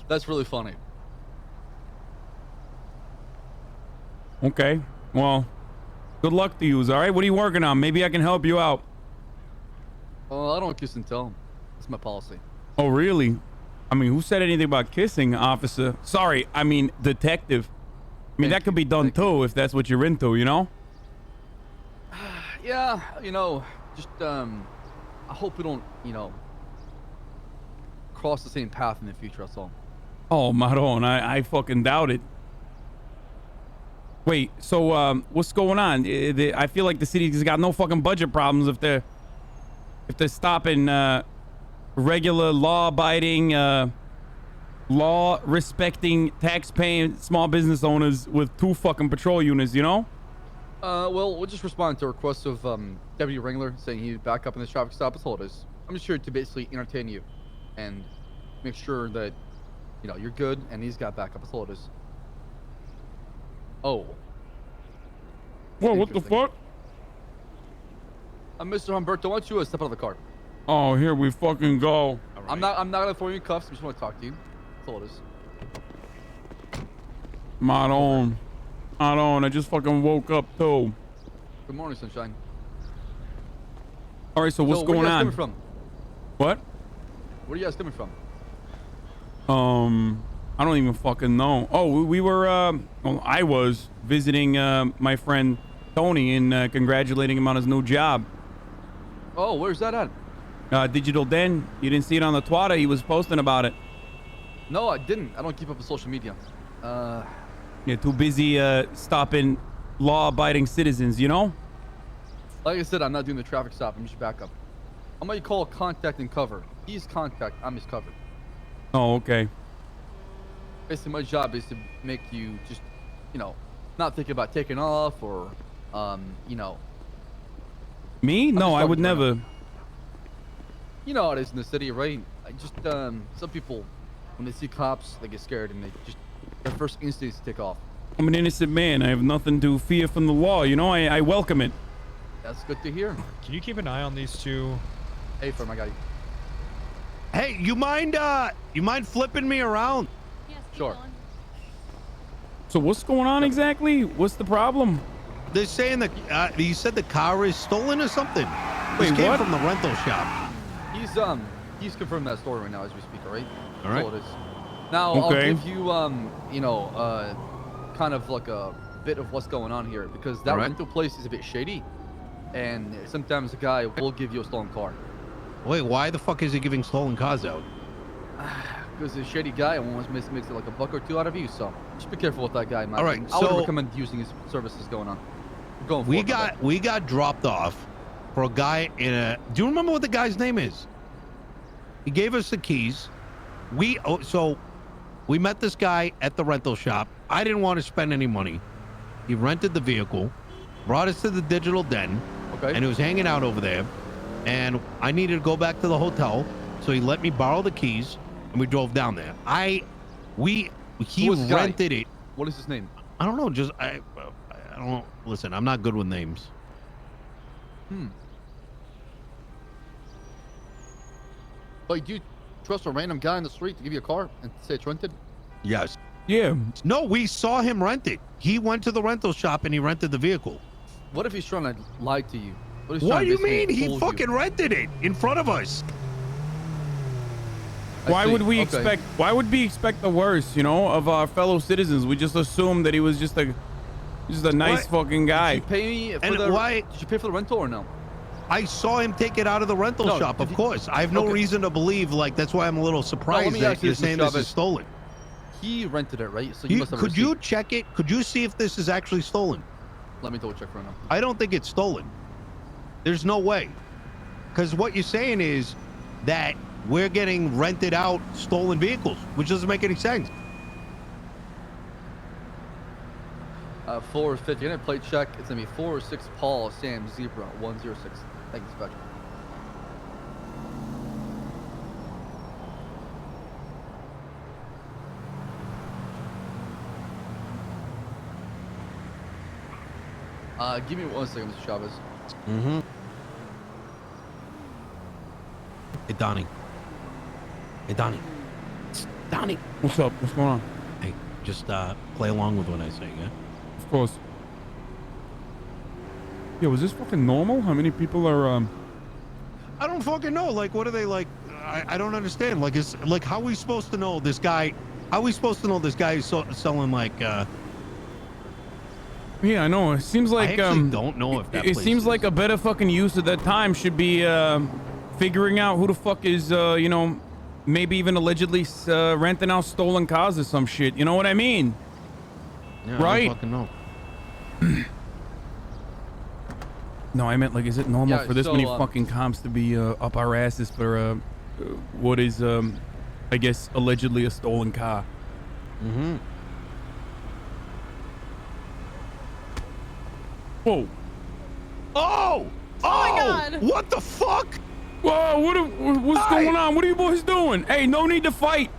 Q: That's really funny.
B: Okay, well, good luck to you, all right? What are you working on? Maybe I can help you out.
Q: I don't kiss and tell. That's my policy.
B: Oh, really? I mean, who said anything about kissing, officer? Sorry, I mean, detective. I mean, that could be done too if that's what you're into, you know?
Q: Yeah, you know, just I hope we don't, you know, cross the same path in the future. That's all.
B: Oh, Maron, I fucking doubt it. Wait, so what's going on? I feel like the city's got no fucking budget problems if they're stopping regular law-abiding, law-respecting, tax-paying small business owners with 2 fucking patrol units, you know?
Q: Well, we'll just respond to a request of Deputy Wrangler saying he'd back up in this traffic stop as holders. I'm just here to basically entertain you and make sure that, you know, you're good and he's got backup as holders. Oh.
B: Whoa, what the fuck?
Q: Mr. Humberto, why don't you step out of the car?
B: Oh, here we fucking go.
Q: Right. I'm not gonna throw you in cuffs. I just want to talk to you. That's all it is.
B: Maron. I just fucking woke up too.
Q: Good morning, sunshine.
B: All right, so what's going on?
Q: Coming from?
B: What?
Q: Where are you guys coming from?
B: I don't even fucking know. Oh, we were, well, I was visiting my friend Tony and congratulating him on his new job.
Q: Oh, where's that at?
B: Digital Den. You didn't see it on the Twitter. He was posting about it.
Q: No, I didn't. I don't keep up with social media.
B: You're too busy stopping law-abiding citizens, you know?
Q: Like I said, I'm not doing the traffic stop. I'm just backup. I'm what you call contact and cover. He's contact. I'm his cover.
B: Oh, okay.
Q: Basically, my job is to make you just, you know, not think about taking off or, you know.
B: Me? No, I would never.
Q: You know how it is in the city, right? I just, some people, when they see cops, they get scared and they just, their first instinct is to take off.
B: I'm an innocent man. I have nothing to fear from the law. You know, I welcome it.
Q: That's good to hear.
P: Can you keep an eye on these two?
Q: Hey, firm, I got you.
O: Hey, you mind flipping me around?
N: Yes,
Q: sure.
B: So what's going on exactly? What's the problem?
O: They're saying that you said the car is stolen or something.
B: Wait,
O: this came
B: what?
O: from the rental shop.
Q: He's confirming that story right now as we speak. All right.
O: All right.
Q: That's all it is. Now
B: Okay.
Q: I'll give you you know, kind of like a bit of what's going on here because that
O: All right.
Q: rental place is a bit shady, and sometimes a guy will give you a stolen car.
O: Wait, why the fuck is he giving stolen cars out?
Q: Because the shady guy almost makes it like a buck or two out of you. So just be careful with that guy, man.
O: All right,
Q: I would
O: so-
Q: recommend using his services going on. Going
O: We
Q: forward, my bad.
O: got dropped off for a guy in a. Do you remember what the guy's name is? He gave us the keys. So we met this guy at the rental shop. I didn't want to spend any money. He rented the vehicle, brought us to the digital den, and he was hanging out over there. And I needed to go back to the hotel, so he let me borrow the keys, and we drove down there. He rented it.
Q: What is his name?
O: I don't know. I don't know. Listen, I'm not good with names.
Q: Like, do you trust a random guy on the street to give you a car and say it's rented?
O: Yes.
B: Yeah.
O: No, we saw him rent it. He went to the rental shop and he rented the vehicle.
Q: What if he's trying to lie to you?
O: What do you mean? He fucking rented it in front of us.
B: Why would we expect? Why would we expect the worst? You know, of our fellow citizens. We just assumed that he was just a nice fucking guy.
Q: Did you pay me for Did you pay for the rental or no?
O: I saw him take it out of the rental shop. Of course, I have no reason to believe. Like, that's why I'm a little surprised that you're saying this is stolen.
Q: He rented it, right? So you must have
O: could you check it? Could you see if this is actually stolen?
Q: Let me double check right now.
O: I don't think it's stolen. There's no way. Because what you're saying is that we're getting rented out stolen vehicles, which doesn't make any sense.
Q: 450. Gonna plate check. It's gonna be 406 Paul Sam Zebra 106. Thank you, Special. Give me 1 second, Mr. Chavez.
O: Hey, Donnie. Hey, Donnie. Donnie.
B: What's up? What's going on?
O: Hey, just play along with what I say, yeah?
B: Of course. Yo, is this fucking normal? How many people are
O: I don't fucking know. Like, what are they like? I don't understand. Like, it's like, how are we supposed to know this guy? How are we supposed to know this guy is selling like?
B: Yeah, I know. It seems like
O: I actually don't know if that.
B: It seems like a better fucking use of that time should be figuring out who the fuck is you know, maybe even allegedly renting out stolen cars or some shit. You know what I mean?
O: Yeah,
B: right?
O: I don't fucking know.
B: No, I meant like, is it normal for this many
Q: so,
B: fucking comps to be up our asses for what is I guess allegedly a stolen car? Whoa!
O: Oh!
R: Oh my God!
O: What the fuck?
B: Whoa! What's going on? What are you boys doing? Hey, no need to fight.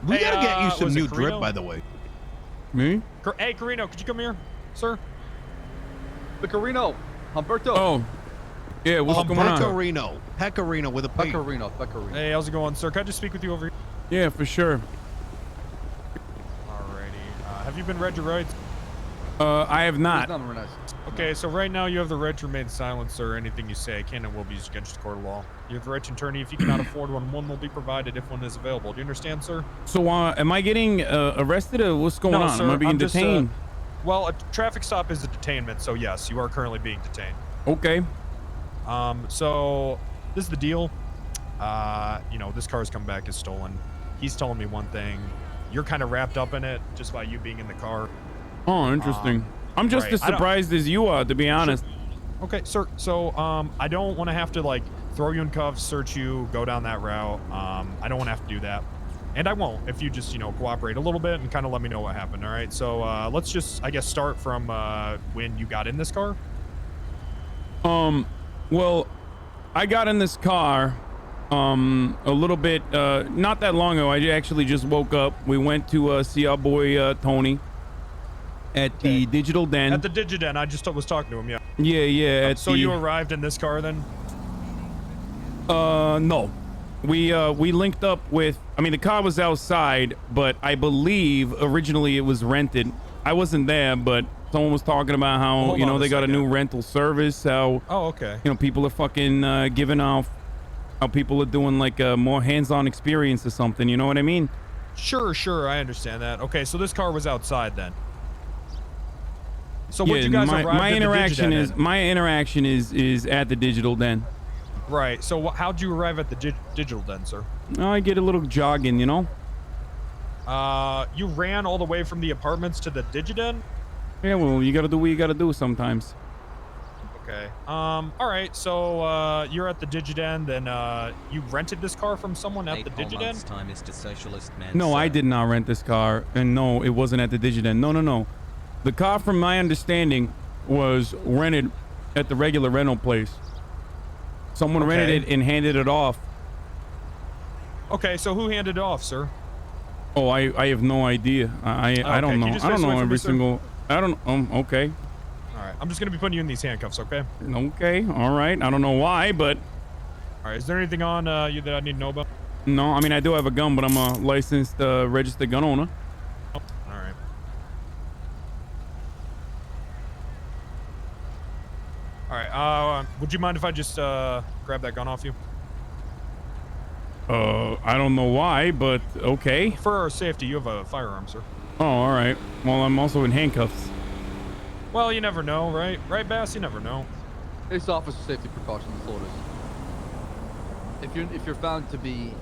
O: We gotta get you some
P: was it
O: new drip,
P: Carino?
O: by the way.
B: Me?
P: Hey, Carino, could you come here, sir?
Q: Pecorino, Humberto.
B: Oh, yeah. What's going on?
O: Pecorino with a P.
Q: Pecorino.
P: Hey, how's it going, sir? Can I just speak with you over here?
B: Yeah, for sure.
P: Alrighty. Have you been read your rights?
B: I have not.
P: Okay, so right now you have the right to remain silent, sir. Anything you say can and will be used against the court of law. You have the right to attorney if you cannot afford one. One will be provided if one is available. Do you understand, sir?
B: So, am I getting arrested or what's going on?
P: Sir,
B: Am I being
P: just,
B: detained?
P: well, a traffic stop is a detainment, so yes, you are currently being detained.
B: Okay.
P: So this is the deal. You know, this car's come back as stolen. He's telling me one thing. You're kind of wrapped up in it just by you being in the car.
B: Oh, interesting. I'm just as surprised as you are, to be honest.
P: Sure. Okay, sir. So, I don't want to have to like throw you in cuffs, search you, go down that route. I don't want to have to do that, and I won't if you just, you know, cooperate a little bit and kind of let me know what happened. All right. So, let's just, I guess, start from when you got in this car.
B: Well, I got in this car a little bit not that long ago. I actually just woke up. We went to see our boy Tony at the Digital Den.
P: At the Digiden, I just was talking to him. Yeah.
B: Yeah.
P: So you arrived in this car then?
B: No. We linked up with, I mean, the car was outside, but I believe originally it was rented. I wasn't there, but someone was talking about how,
P: Hold
B: you
P: on
B: know,
P: a
B: they got a
P: second.
B: new rental service, how,
P: Oh, okay.
B: you know, people are fucking giving off, how people are doing like a more hands-on experience or something, you know what I mean?
P: Sure, I understand that. Okay, so this car was outside then. So when
B: Yeah,
P: you guys
B: my
P: arrived at
B: interaction
P: the
B: is
P: Digiden,
B: my interaction is at the Digital Den.
P: right. So how'd you arrive at the Digital Den, sir?
B: I get a little jogging, you know.
P: You ran all the way from the apartments to the Digiden?
B: Yeah, well, you gotta do what you gotta do sometimes.
P: Okay. All right. So you're at the Digiden, then you rented this car from someone at the Digiden?
E: Time is to socialist man.
B: No, I did not rent this car, and no, it wasn't at the Digiden. No. The car, from my understanding, was rented at the regular rental place. Someone rented it and handed it off.
P: Okay, so who handed it off, sir?
B: Oh, I have no idea. I don't know. I don't know every single. I don't. Okay.
P: All right. I'm just gonna be putting you in these handcuffs, okay?
B: Okay. All right. I don't know why, but.
P: All right. Is there anything on you that I need to know about?
B: No, I mean I do have a gun, but I'm a licensed, registered gun owner.
P: All right. All right. Would you mind if I just grab that gun off you?
B: I don't know why, but okay.
P: For our safety, you have a firearm, sir.
B: Oh, all right. Well, I'm also in handcuffs.
P: Well, you never know, right? Right, Bass? You never know.
Q: It's officer safety precautions, orders. If you're found to be,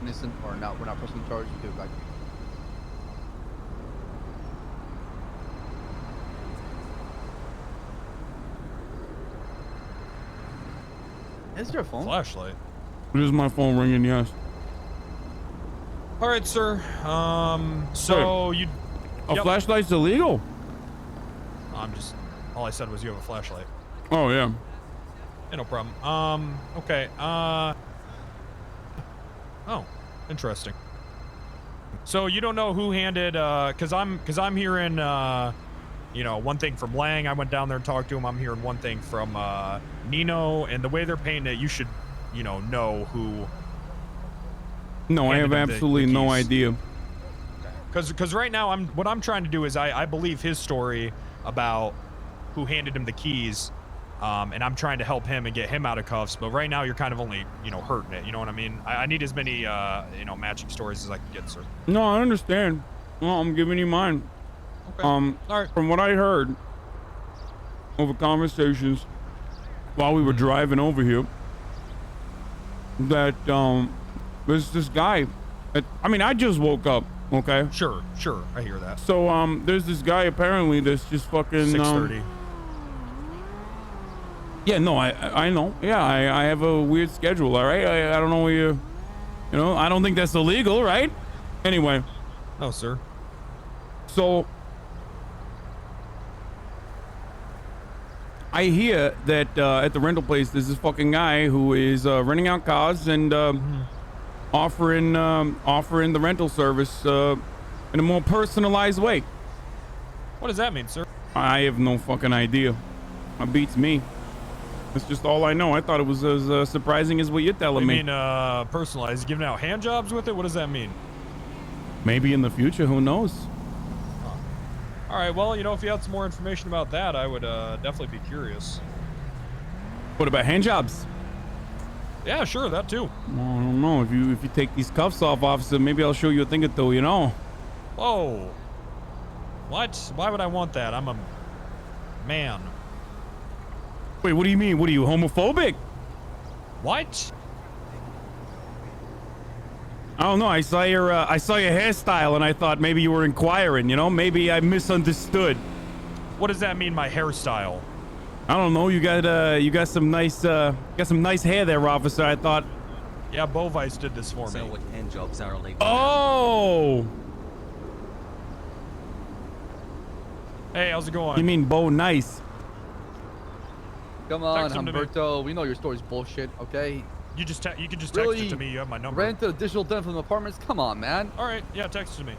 Q: innocent or not, we're not pressing charge. You give it back. Is there a phone?
P: Flashlight.
B: It is my phone ringing, yes.
P: All right, sir. So you...
B: A flashlight's illegal?
P: All I said was you have a flashlight.
B: Oh, yeah.
P: Yeah, no problem. Okay. Oh, interesting. So you don't know who handed, cause I'm hearing, one thing from Lang. I went down there and talked to him. I'm hearing one thing from, Nino, and the way they're painting it, you should, know who.
B: No, I have absolutely no idea.
P: Cause right now what I'm trying to do is I believe his story about who handed him the keys, and I'm trying to help him and get him out of cuffs. But right now you're kind of only, hurting it. You know what I mean? I need as many, matching stories as I can get, sir.
B: No, I understand. Well, I'm giving you mine.
P: Okay. All right.
B: From what I heard over conversations while we were driving over here, that there's this guy. I just woke up. Okay.
P: Sure. I hear that.
B: So there's this guy apparently that's just fucking
P: 6:30.
B: Yeah, no, I know. Yeah, I have a weird schedule. All right. I don't know where you I don't think that's illegal, right? Anyway.
P: No, sir.
B: So I hear that at the rental place there's this fucking guy who is renting out cars and offering the rental service in a more personalized way.
P: What does that mean, sir?
B: I have no fucking idea. It beats me. That's just all I know. I thought it was as surprising as what you're telling me.
P: You mean personalized? Giving out hand jobs with it? What does that mean?
B: Maybe in the future, who knows?
P: All right, well, if you had some more information about that, I would definitely be curious.
B: What about hand jobs?
P: Yeah, sure, that too.
B: Well, I don't know. If you take these cuffs off, officer, maybe I'll show you a thing or two,
P: Whoa. What? Why would I want that? I'm a man.
B: Wait, what do you mean? What are you, homophobic?
P: What?
B: I don't know. I saw your hairstyle and I thought maybe you were inquiring, Maybe I misunderstood.
P: What does that mean, my hairstyle?
B: I don't know. You got some nice hair there, officer. I thought.
P: Yeah, Bovice did this for me.
E: What hand jobs are illegal?
B: Oh.
P: Hey, how's it going?
B: You mean Bo Nice?
Q: Come on, Humberto. We know your story's bullshit, okay?
P: You can just text
Q: Really?
P: it to me. You have my number.
Q: Rent a digital den from the apartments? Come on, man.
P: All right, yeah, text it to me.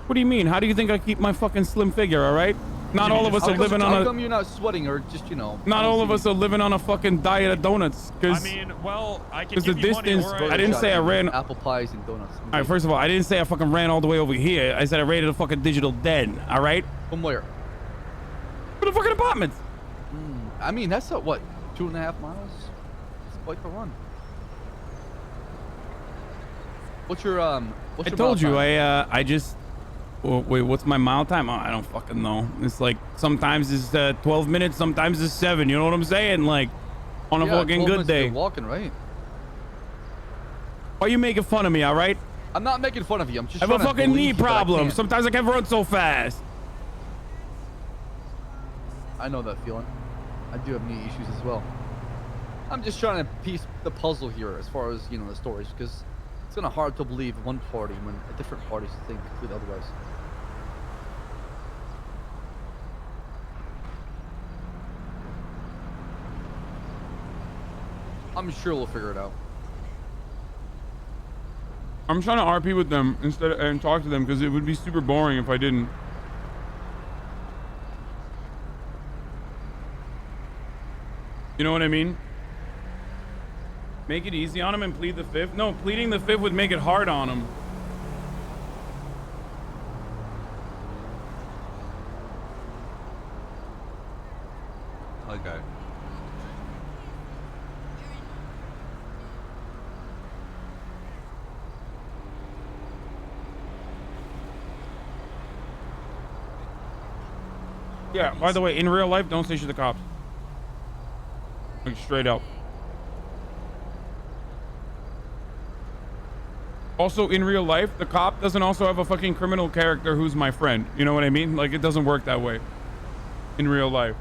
B: What do you mean? How do you think I keep my fucking slim figure? All right. Not all of us are living on a.
Q: How come you're not sweating or just
B: Not all of us are living on a fucking diet of donuts. Cause
P: I can
B: give the distance. I didn't say I ran.
Q: Apple pies and donuts.
B: All right. First of all, I didn't say I fucking ran all the way over here. I said I raided a fucking digital den. All right.
Q: From where?
B: From the fucking apartments.
Q: I mean, that's what 2.5 miles. It's quite the run. What's your
B: I told you. I just. Wait, what's my mile time? Oh, I don't fucking know. It's like sometimes it's 12 minutes, sometimes it's 7. You know what I'm saying? Like on a fucking good day.
Q: Walking, right?
B: Why are you making fun of me? All right.
Q: I'm not making fun of you. I'm just
B: I have a
Q: trying to
B: fucking knee
Q: believe that I
B: problem.
Q: can.
B: Sometimes I can't run so fast.
Q: I know that feeling. I do have knee issues as well. I'm just trying to piece the puzzle here as far as, the stories, because it's kind of hard to believe one party when a different parties think completely otherwise. I'm sure we'll figure it out.
B: I'm trying to RP with them instead and talk to them because it would be super boring if I didn't. You know what I mean? Make it easy on them and plead the fifth. No, pleading the fifth would make it hard on them.
E: Okay.
B: Yeah, by the way, in real life, don't say shit to the cops. Like, straight up. Also, in real life, the cop doesn't also have a fucking criminal character who's my friend. You know what I mean? Like, it doesn't work that way in real life.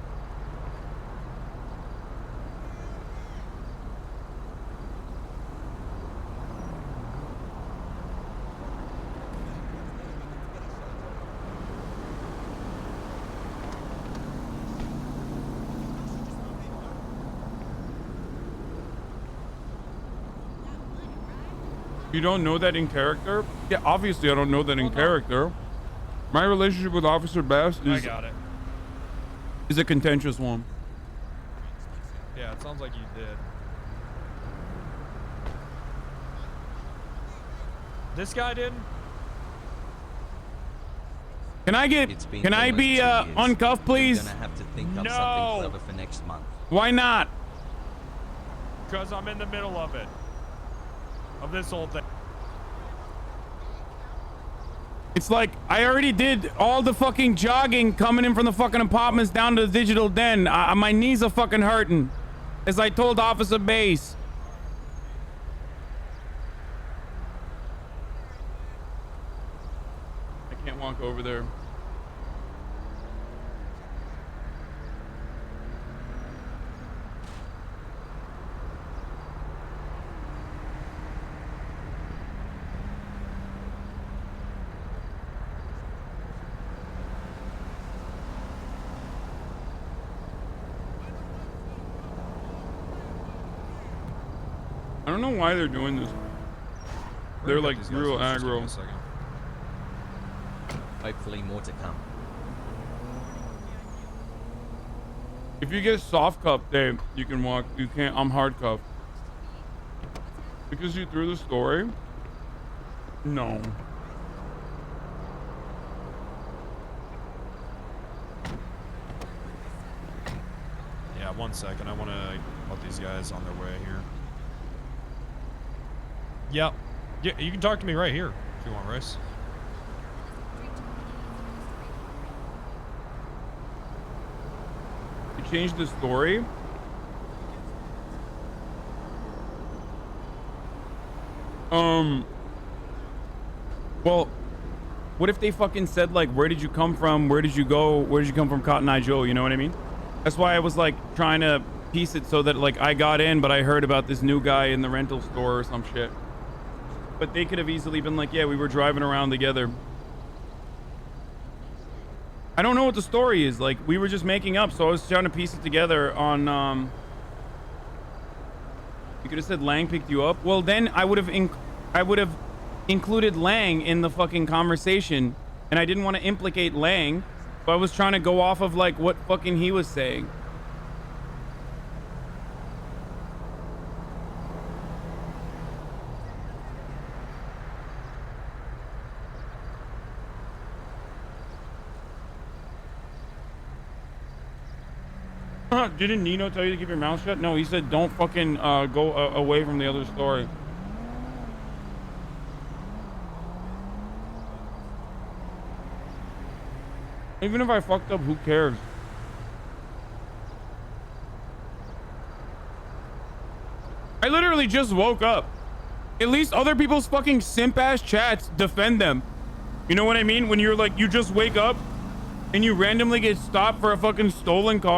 B: You don't know that in character? Yeah, obviously I don't know that in character. My relationship with Officer Bass
P: I got it.
B: is a contentious one.
P: Yeah, it sounds like you did. This guy did?
B: Can I get? Can I be uncuffed, please?
E: Gonna have to think up
P: No.
E: something clever for next month.
B: Why not?
P: Because I'm in the middle of it. Of this whole thing.
B: It's like I already did all the fucking jogging coming in from the fucking apartments down to the digital den. My knees are fucking hurting, as I told Officer Bass. I can't walk over there. I don't know why they're doing this. They're like real aggro.
E: Hopefully more to come.
B: If you get soft cuffed, Dave, you can walk. You can't. I'm hard cuffed. Because you threw the story? No.
P: Yeah, 1 second. I want to let these guys on their way here. Yep. Yeah, you can talk to me right here if you want, Rice.
B: You changed the story? Well, what if they fucking said, like, where did you come from? Where did you go? Where did you come from, Cotton Eye Joe? You know what I mean? That's why I was, like, trying to piece it so that, like, I got in, but I heard about this new guy in the rental store or some shit. But they could have easily been like, yeah, we were driving around together. I don't know what the story is. Like, we were just making up, so I was trying to piece it together on, You could have said Lang picked you up. Well, then I would have included Lang in the fucking conversation, and I didn't want to implicate Lang, so I was trying to go off of, like, what fucking he was saying. Didn't Nino tell you to keep your mouth shut? No, he said don't fucking go away from the other story. Even if I fucked up, who cares? I literally just woke up. At least other people's fucking simp ass chats defend them. You know what I mean? When you're like, you just wake up and you randomly get stopped for a fucking stolen car.